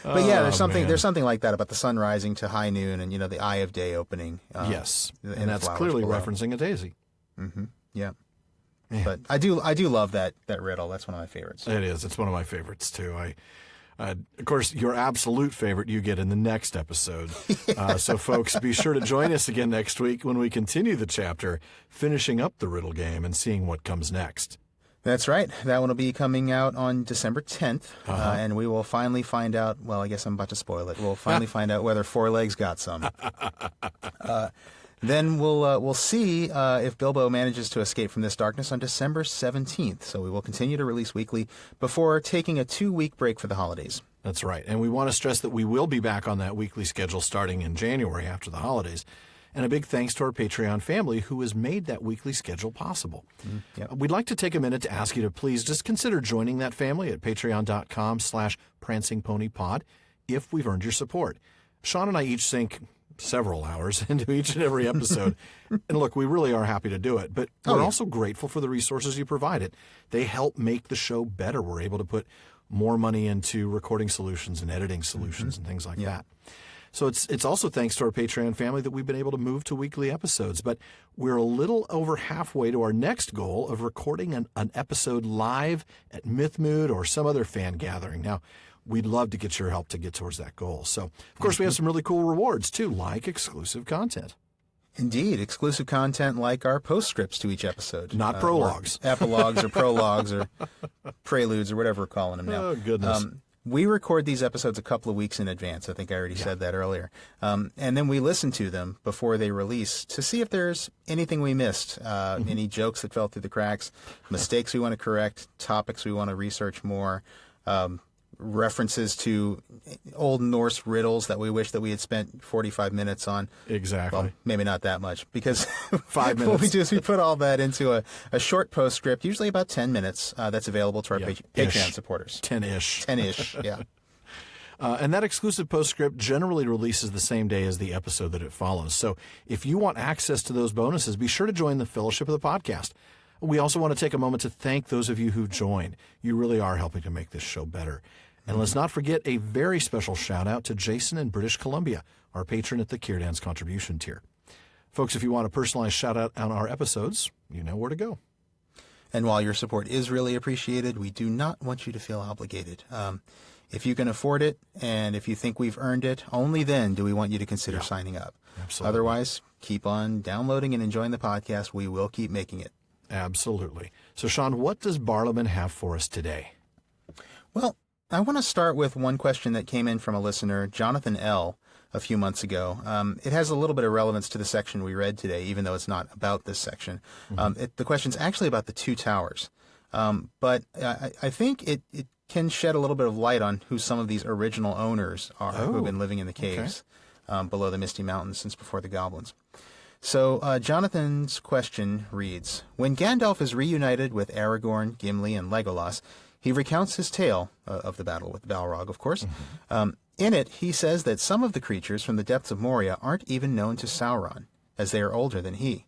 But yeah, there's something like that about the sun rising to high noon, and the eye of day opening. Yes, and that's clearly referencing a daisy. Mm-hmm. Yeah. But I do love that riddle. That's one of my favorites. It is. It's one of my favorites too. Of course, your absolute favorite you get in the next episode. So, folks, be sure to join us again next week when we continue the chapter, finishing up the riddle game and seeing what comes next. That's right. That one will be coming out on December 10th, and we will finally find out. Well, I guess I'm about to spoil it. We'll finally find out whether Four Legs got some. Then we'll see if Bilbo manages to escape from this darkness on December 17th. So we will continue to release weekly before taking a 2-week break for the holidays. That's right. And we want to stress that we will be back on that weekly schedule starting in January after the holidays. And a big thanks to our Patreon family who has made that weekly schedule possible. Yep. We'd like to take a minute to ask you to please just consider joining that family at patreon.com/prancingponypod if we've earned your support. Sean and I each sink several hours into each and every episode. And look, we really are happy to do it, but we're also grateful for the resources you provided. They help make the show better. We're able to put more money into recording solutions and editing solutions and things like that. So it's also thanks to our Patreon family that we've been able to move to weekly episodes, but we're a little over halfway to our next goal of recording an episode live at Mythmood or some other fan gathering. Now, we'd love to get your help to get towards that goal. So, of course, we have some really cool rewards, too, like exclusive content. Indeed, exclusive content like our postscripts to each episode. Not prologues. Epilogues or prologues or preludes or whatever we're calling them now. Oh, goodness. We record these episodes a couple of weeks in advance. I think I already said that earlier. And then we listen to them before they release to see if there's anything we missed, any jokes that fell through the cracks, mistakes we want to correct, topics we want to research more, references to Old Norse riddles that we wish that we had spent 45 minutes on. Exactly. Well, maybe not that much, because 5 minutes. What we do is we put all that into a short postscript, usually about 10 minutes, that's available to our Patreon supporters. 10-ish. 10-ish, yeah. And that exclusive postscript generally releases the same day as the episode that it follows. So if you want access to those bonuses, be sure to join the Fellowship of the Podcast. We also want to take a moment to thank those of you who've joined. You really are helping to make this show better. And let's not forget a very special shout out to Jason in British Columbia, our patron at the Kierdance contribution tier. Folks, if you want a personalized shout out on our episodes, you know where to go. And while your support is really appreciated, we do not want you to feel obligated. If you can afford it and if you think we've earned it, only then do we want you to consider signing up. Absolutely. Otherwise, keep on downloading and enjoying the podcast. We will keep making it. Absolutely. So, Sean, what does Barliman have for us today? Well, I want to start with one question that came in from a listener, Jonathan L., a few months ago. It has a little bit of relevance to the section we read today, even though it's not about this section. The question's actually about the Two Towers. But I think it can shed a little bit of light on who some of these original owners are who have been living in the caves below the Misty Mountains since before the goblins. So Jonathan's question reads, when Gandalf is reunited with Aragorn, Gimli, and Legolas, he recounts his tale of the battle with Balrog, of course. In it, he says that some of the creatures from the depths of Moria aren't even known to Sauron, as they are older than he.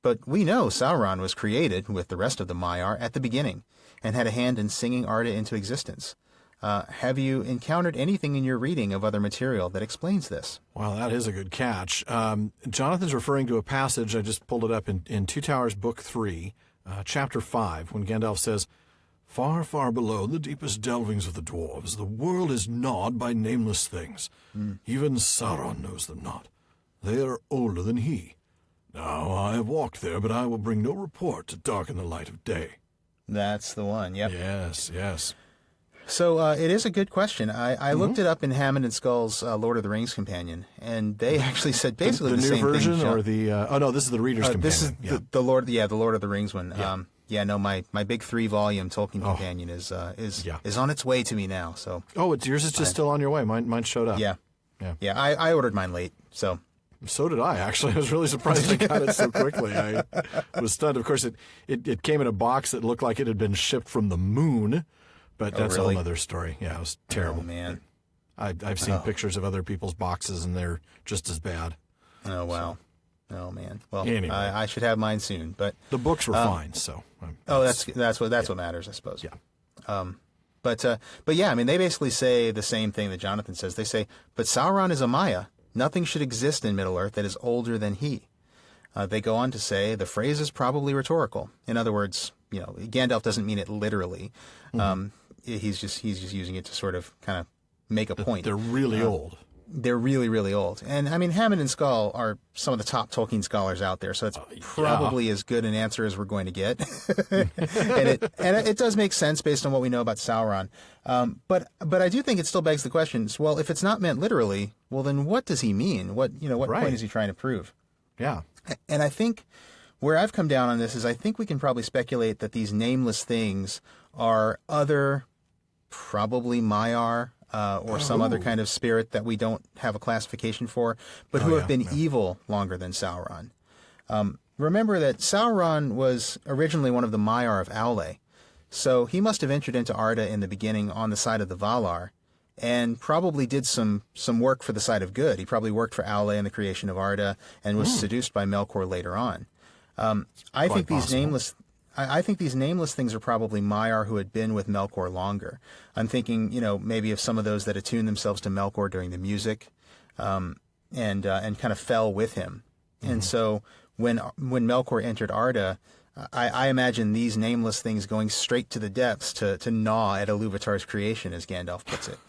But we know Sauron was created, with the rest of the Maiar, at the beginning, and had a hand in singing Arda into existence. Have you encountered anything in your reading of other material that explains this? Wow, that is a good catch. Jonathan's referring to a passage, I just pulled it up, in Two Towers, Book 3, Chapter 5, when Gandalf says, far, far below the deepest delvings of the dwarves, the world is gnawed by nameless things. Even Sauron knows them not. They are older than he. No, I have walked there, but I will bring no report to darken the light of day. That's the one, yep. Yes, yes. So it is a good question. I looked it up in Hammond and Scull's Lord of the Rings Companion, and they actually said basically the new same version thing. or the oh no, this is the Reader's Companion. This is the Lord of the Rings one. Yeah. My big 3-volume Tolkien Companion is on its way to me now. So yours is just still on your way. Mine showed up. Yeah. I ordered mine late, so. So did I, actually. I was really surprised I got it so quickly. I was stunned. Of course, it came in a box that looked like it had been shipped from the moon, but that's a whole other story. Yeah, it was terrible. Oh, man. I've seen pictures of other people's boxes, and they're just as bad. Oh, wow. Oh, man. Well, anyway. I should have mine soon, but... The books were fine, so... that's what matters, I suppose. Yeah. But yeah, I mean, they basically say the same thing that Jonathan says. They say, but Sauron is a Maya. Nothing should exist in Middle-earth that is older than he. They go on to say the phrase is probably rhetorical. In other words, Gandalf doesn't mean it literally. He's just using it to sort of kind of make a point. They're really old. They're really, really old. And, I mean, Hammond and Scull are some of the top Tolkien scholars out there, so it's probably as good an answer as we're going to get. and it does make sense based on what we know about Sauron. But I do think it still begs the question, well, if it's not meant literally, well, then what does he mean? What point is he trying to prove? Yeah. And I think where I've come down on this is I think we can probably speculate that these nameless things are other, probably Maiar, or some other kind of spirit that we don't have a classification for, but who have been evil longer than Sauron. Remember that Sauron was originally one of the Maiar of Aule, so he must have entered into Arda in the beginning on the side of the Valar, and probably did some work for the side of good. He probably worked for Aule in the creation of Arda, and was seduced by Melkor later on. I think these nameless things are probably Maiar who had been with Melkor longer. I'm thinking, maybe of some of those that attuned themselves to Melkor during the music, and kind of fell with him. Mm-hmm. And so when Melkor entered Arda, I imagine these nameless things going straight to the depths to gnaw at Iluvatar's creation, as Gandalf puts it.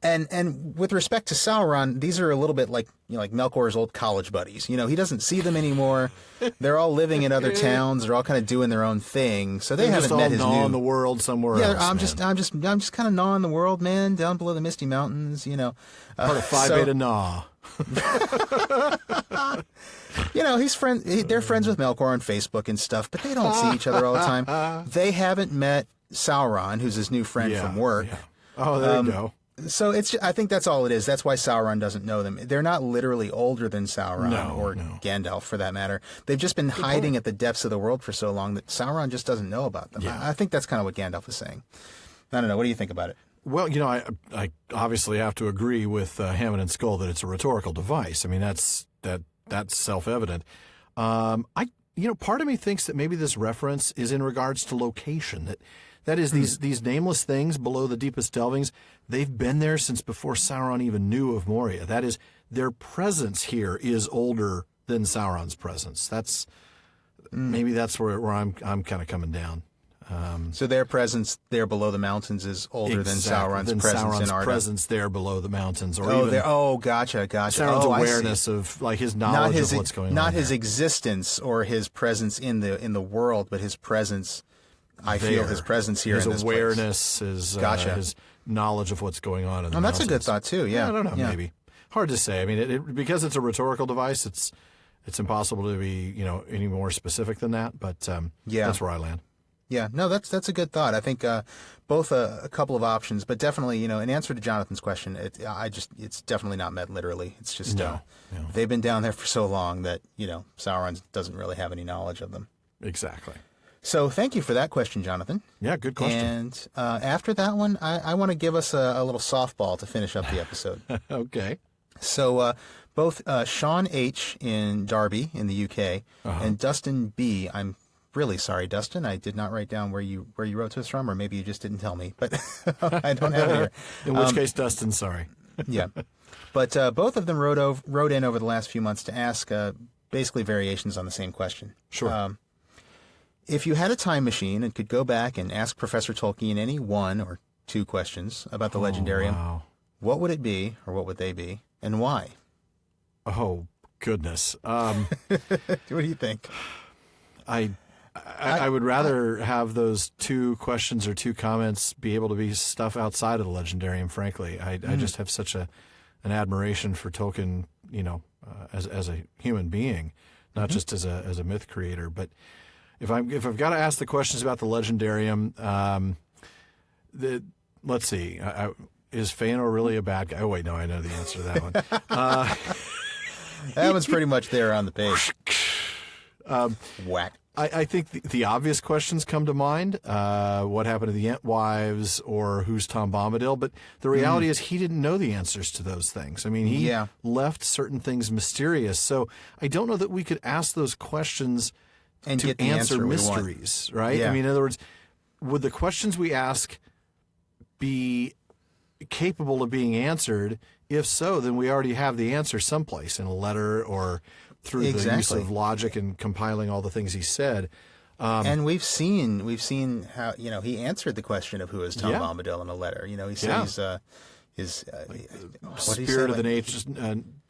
And with respect to Sauron, these are a little bit like Melkor's old college buddies. He doesn't see them anymore. They're all living in other towns. They're all kind of doing their own thing. So they haven't met his new. Gnawing the world somewhere else. I'm just kind of gnawing the world, man, down below the Misty Mountains. Part of Phi Beta Gnaw. They're friends with Melkor on Facebook and stuff, but they don't see each other all the time. They haven't met Sauron, who's his new friend from work. Yeah. Oh, there you go. So I think that's all it is. That's why Sauron doesn't know them. They're not literally older than Sauron or Gandalf, for that matter. They've just been hiding at the depths of the world for so long that Sauron just doesn't know about them. Yeah. I think that's kind of what Gandalf is saying. I don't know. What do you think about it? Well, I obviously have to agree with Hammond and Scull that it's a rhetorical device. I mean, that's self-evident. Part of me thinks that maybe this reference is in regards to location. That is, these nameless things below the deepest delvings, they've been there since before Sauron even knew of Moria. That is, their presence here is older than Sauron's presence. Maybe that's where I'm kind of coming down. So their presence there below the mountains is older than Sauron's presence in Arda. Presence there below the mountains, or gotcha. Sauron's awareness of his knowledge of what's going on. Not his existence or his presence in the world, but his presence. I feel his presence here. His in this awareness, place. his knowledge of what's going on in the mountains. That's a good thought too. Yeah, I don't know. Yeah. Maybe hard to say. I mean, because it's a rhetorical device, it's impossible to be any more specific than that. But that's where I land. Yeah, no, that's a good thought. I think both a couple of options, but definitely, in answer to Jonathan's question, it's definitely not meant literally. It's just they've been down there for so long that Sauron doesn't really have any knowledge of them. Exactly. So thank you for that question, Jonathan. Yeah, good question. And after that one, I want to give us a little softball to finish up the episode. Okay. So both Sean H. in Derby in the UK and Dustin B. I'm really sorry, Dustin. I did not write down where you wrote to us from, or maybe you just didn't tell me, but I don't have it here. In which case, Dustin, sorry. Yeah. But both of them wrote in over the last few months to ask basically variations on the same question. Sure. If you had a time machine and could go back and ask Professor Tolkien any one or two questions about the Legendarium, what would it be, or what would they be, and why? Oh, goodness. What do you think? I would rather have those 2 questions or 2 comments be able to be stuff outside of the Legendarium, frankly. I just have such an admiration for Tolkien, as a human being, not just as a myth creator. But if I've got to ask the questions about the Legendarium, let's see, is Feanor really a bad guy? Oh wait, no, I know the answer to that one. That one's pretty much there on the page. Whack. I think the obvious questions come to mind. What happened to the Entwives, or who's Tom Bombadil? But the reality is he didn't know the answers to those things. I mean, he left certain things mysterious. So I don't know that we could ask those questions and to get the answer answer mysteries, right? Yeah. I mean, in other words, would the questions we ask be capable of being answered? If so, then we already have the answer someplace in a letter or through the use of logic and compiling all the things he said. And we've seen how, he answered the question of who is Tom Bombadil in a letter. He said he's spirit of the nature,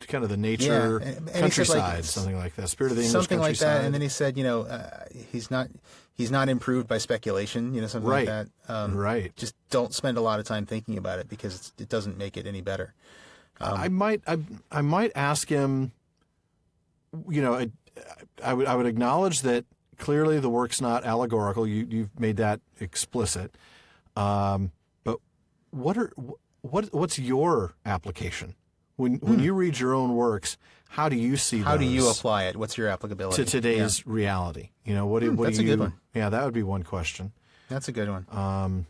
kind of the nature and countryside, something like that. Spirit of the English something like countryside. that. And then he said, he's not improved by speculation, something like that. Right. Just don't spend a lot of time thinking about it because it doesn't make it any better. I might ask him. I would acknowledge that clearly the work's not allegorical. You've made that explicit. But what's your application when you read your own works? How do you see? How do you apply it? What's your applicability to today's reality? What that's do you? A good one. Yeah, that would be one question. That's a good one.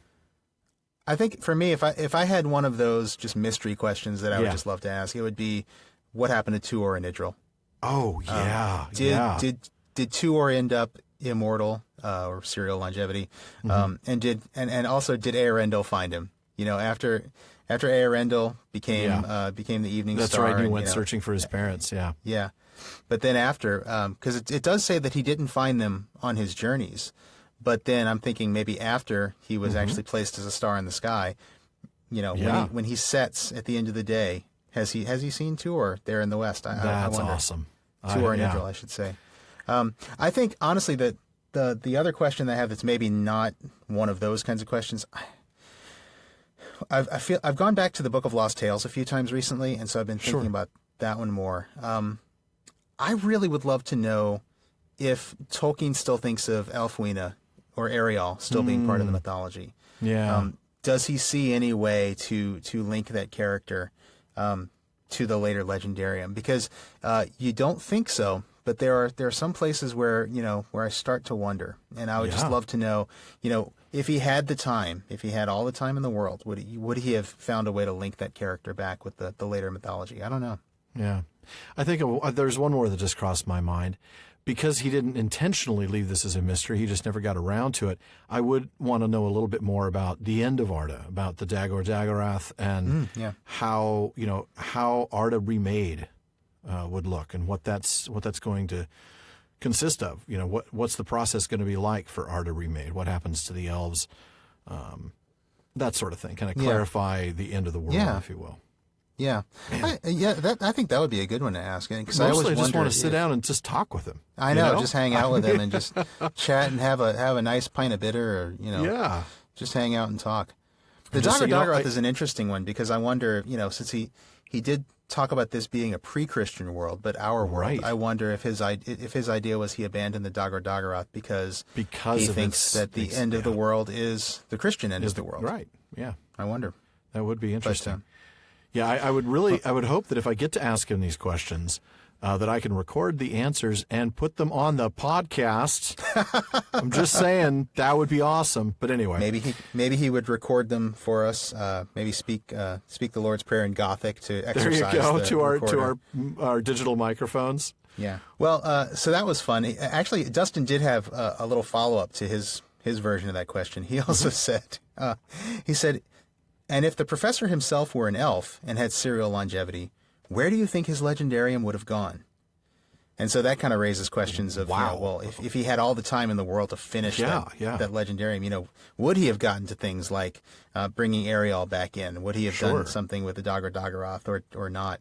I think for me, if I had one of those just mystery questions that I would just love to ask, it would be, what happened to Tuor and Idril? Oh yeah, Did Tuor end up immortal or serial longevity? And also did Eärendil find him? After Eärendil became the Evening That's Star. That's right. He and, went searching for his parents. Yeah. Yeah, but then after, because it does say that he didn't find them on his journeys, but then I'm thinking maybe after he was actually placed as a star in the sky, when he sets at the end of the day. Has he seen Tuor there in the West? I wonder. Awesome. Tuor and Idril, I should say. I think honestly that the other question that I have that's maybe not one of those kinds of questions. I've gone back to the Book of Lost Tales a few times recently, and so I've been thinking about that one more. I really would love to know if Tolkien still thinks of Elfwine or Ariel still being part of the mythology. Yeah. Does he see any way to link that character to the later Legendarium? Because you don't think so, but there are some places where I start to wonder, and I would just love to know, if he had the time, if he had all the time in the world, would he have found a way to link that character back with the later mythology? I don't know. Yeah, I think there's one more that just crossed my mind. Because he didn't intentionally leave this as a mystery, he just never got around to it. I would want to know a little bit more about the end of Arda, about the Dagor Dagorath, and how Arda remade would look, and what that's going to consist of. What's the process going to be like for Arda remade? What happens to the elves? That sort of thing. Kind of clarify the end of the world, if you will. Yeah, I think that would be a good one to ask. Because I just want to sit down and just talk with him. I know, just hang out with him and just chat and have a nice pint of bitter, or just hang out and talk. The Dagor Dagorath is an interesting one because I wonder, since he did talk about this being a pre-Christian world, but our world, I wonder if his idea was he abandoned the Dagor Dagorath because he thinks that the end of the world is the Christian end of the world. Right. Yeah. I wonder. That would be interesting. I would hope that if I get to ask him these questions, that I can record the answers and put them on the podcast. I'm just saying that would be awesome. But anyway, maybe he would record them for us. Maybe speak the Lord's Prayer in Gothic to exercise. There you go to our digital microphones. Yeah. Well, so that was fun. Actually, Dustin did have a little follow up to his version of that question. He also said, and if the professor himself were an elf and had serial longevity, where do you think his Legendarium would have gone? And so that kind of raises questions of, if he had all the time in the world to finish that Legendarium, would he have gotten to things like bringing Ariel back in? Would he have done something with the Dagor Dagorath or not?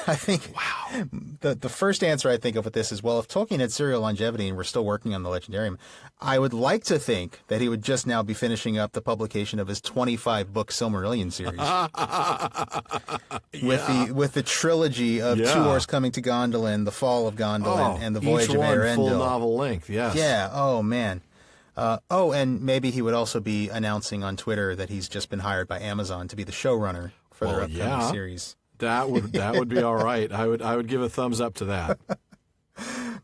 I think the first answer I think of with this is, well, if Tolkien had serial longevity and we're still working on the Legendarium, I would like to think that he would just now be finishing up the publication of his 25-book Silmarillion series. With the trilogy of Tuor's Coming to Gondolin, The Fall of Gondolin, and The Voyage of Eärendil. Full novel length, yes. Yeah, oh man. And maybe he would also be announcing on Twitter that he's just been hired by Amazon to be the showrunner for their upcoming series. That would be all right. I would give a thumbs up to that.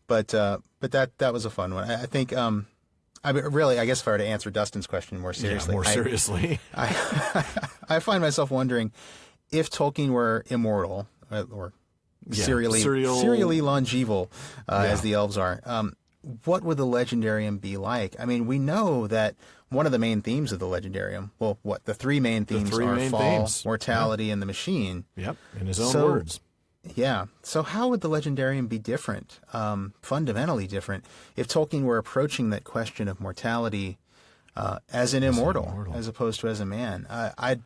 But that was a fun one. I think I mean, really, I guess if I were to answer Dustin's question more seriously, I find myself wondering if Tolkien were immortal or serially longeval, as the elves are. What would the Legendarium be like? I mean, we know that one of the main themes of the Legendarium, the three main themes are fall, mortality, and the machine. Yep, in his own words. Yeah. So how would the Legendarium be different, fundamentally different, if Tolkien were approaching that question of mortality as an immortal as opposed to as a man? I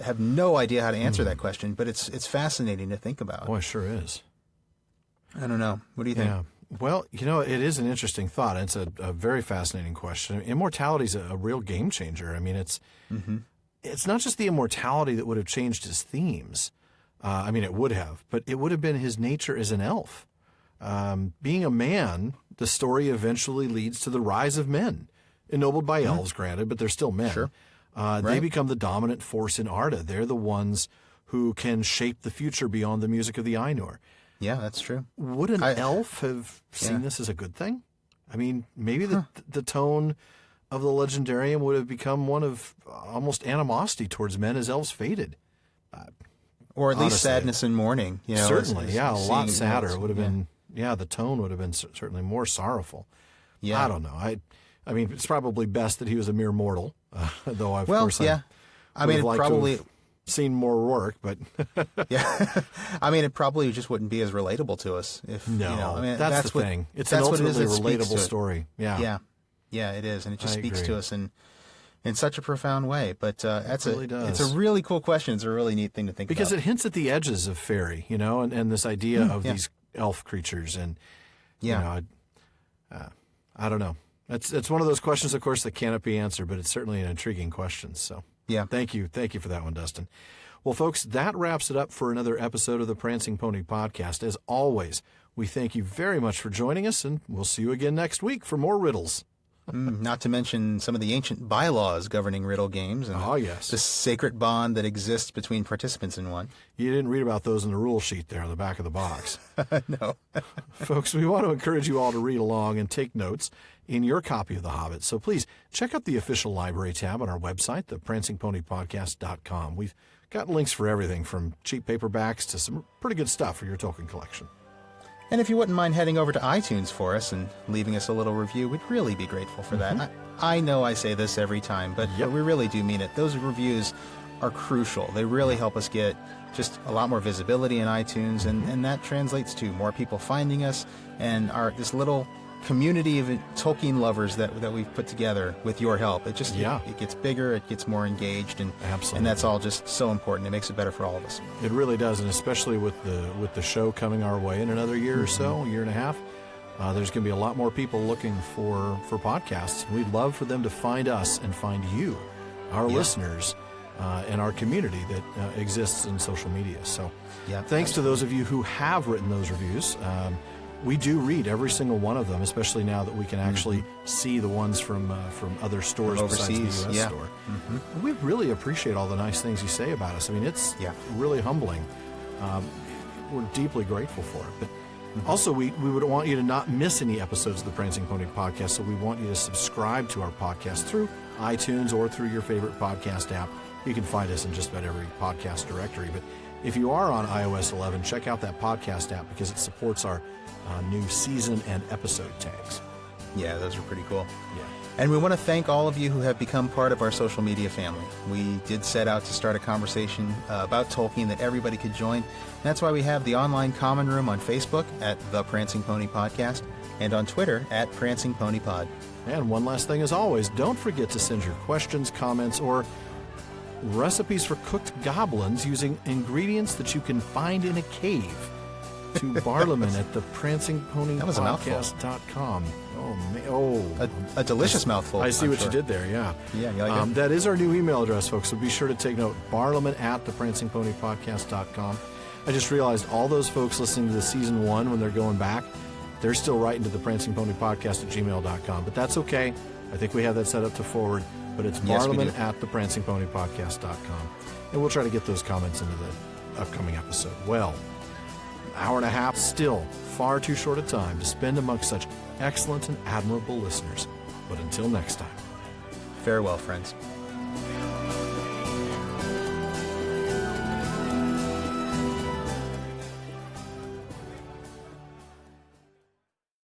have no idea how to answer that question, but it's fascinating to think about. Boy, it sure is. I don't know. What do you think? Yeah. Well, it is an interesting thought. It's a very fascinating question. Immortality is a real game changer. I mean, it's not just the immortality that would have changed his themes. I mean, it would have, but it would have been his nature as an elf. Being a man, the story eventually leads to the rise of men, ennobled by elves, granted, but they're still men. Sure. They become the dominant force in Arda. They're the ones who can shape the future beyond the music of the Ainur. Yeah, that's true. Would an elf have seen this as a good thing? I mean, maybe the tone of the Legendarium would have become one of almost animosity towards men as elves faded. Or at least sadness and mourning. Certainly, a lot sadder. It would have been, the tone would have been certainly more sorrowful. Yeah. I don't know. I mean, it's probably best that he was a mere mortal, though I mean, probably seen more work, but I mean, it probably just wouldn't be as relatable to us if I mean, that's the thing. It's an ultimately relatable story. Yeah, it is, and it just speaks to us in such a profound way. But it's a really cool question. It's a really neat thing to think because about. It hints at the edges of fairy, and this idea of these elf creatures, and I don't know. It's one of those questions, of course, that cannot be answered, but it's certainly an intriguing question. So. Yeah. Thank you for that one, Dustin. Well, folks, that wraps it up for another episode of the Prancing Pony Podcast. As always, we thank you very much for joining us, and we'll see you again next week for more riddles. Not to mention some of the ancient bylaws governing riddle games and the sacred bond that exists between participants in one. You didn't read about those in the rule sheet there on the back of the box. No. Folks, we want to encourage you all to read along and take notes in your copy of The Hobbit. So please check out the official library tab on our website, theprancingponypodcast.com. We've got links for everything from cheap paperbacks to some pretty good stuff for your Tolkien collection. And if you wouldn't mind heading over to iTunes for us and leaving us a little review, we'd really be grateful for that. I know I say this every time, but we really do mean it. Those reviews are crucial. They really help us get just a lot more visibility in iTunes, and that translates to more people finding us and this little community of Tolkien lovers that we've put together with your help. It just it gets bigger, it gets more engaged, and that's all just so important. It makes it better for all of us. It really does, and especially with the show coming our way in another year or so, year and a half, there's going to be a lot more people looking for podcasts. We'd love for them to find us and find you, our listeners, and our community that exists in social media. So thanks to those of you who have written those reviews. We do read every single one of them, especially now that we can actually see the ones from other stores overseas, besides the U.S. store. We really appreciate all the nice things you say about us. I mean, it's really humbling. We're deeply grateful for it. But also, we would want you to not miss any episodes of the Prancing Pony Podcast, so we want you to subscribe to our podcast through iTunes or through your favorite podcast app. You can find us in just about every podcast directory. But if you are on iOS 11, check out that podcast app because it supports our new season and episode tags. Yeah, those are pretty cool. Yeah. And we want to thank all of you who have become part of our social media family. We did set out to start a conversation about Tolkien that everybody could join. That's why we have the online common room on Facebook at The Prancing Pony Podcast and on Twitter at Prancing Pony Pod. And one last thing, as always, don't forget to send your questions, comments, or recipes for cooked goblins using ingredients that you can find in a cave to Barliman at the That was a mouthful. prancingponypodcast.com. Oh, man. Oh. A delicious mouthful. I see I'm what sure. you did there, yeah. Yeah, you like it? That is our new email address, folks, so be sure to take note. Barliman at the prancingponypodcast.com. I just realized all those folks listening to the season 1 when they're going back, they're still writing to the prancingponypodcast at gmail.com, but that's okay. I think we have that set up to forward, but it's Yes, we Barliman do. at the prancingponypodcast.com. And we'll try to get those comments into the upcoming episode. Well, an hour and a half, still far too short a time to spend amongst such excellent and admirable listeners. But until next time. Farewell, friends.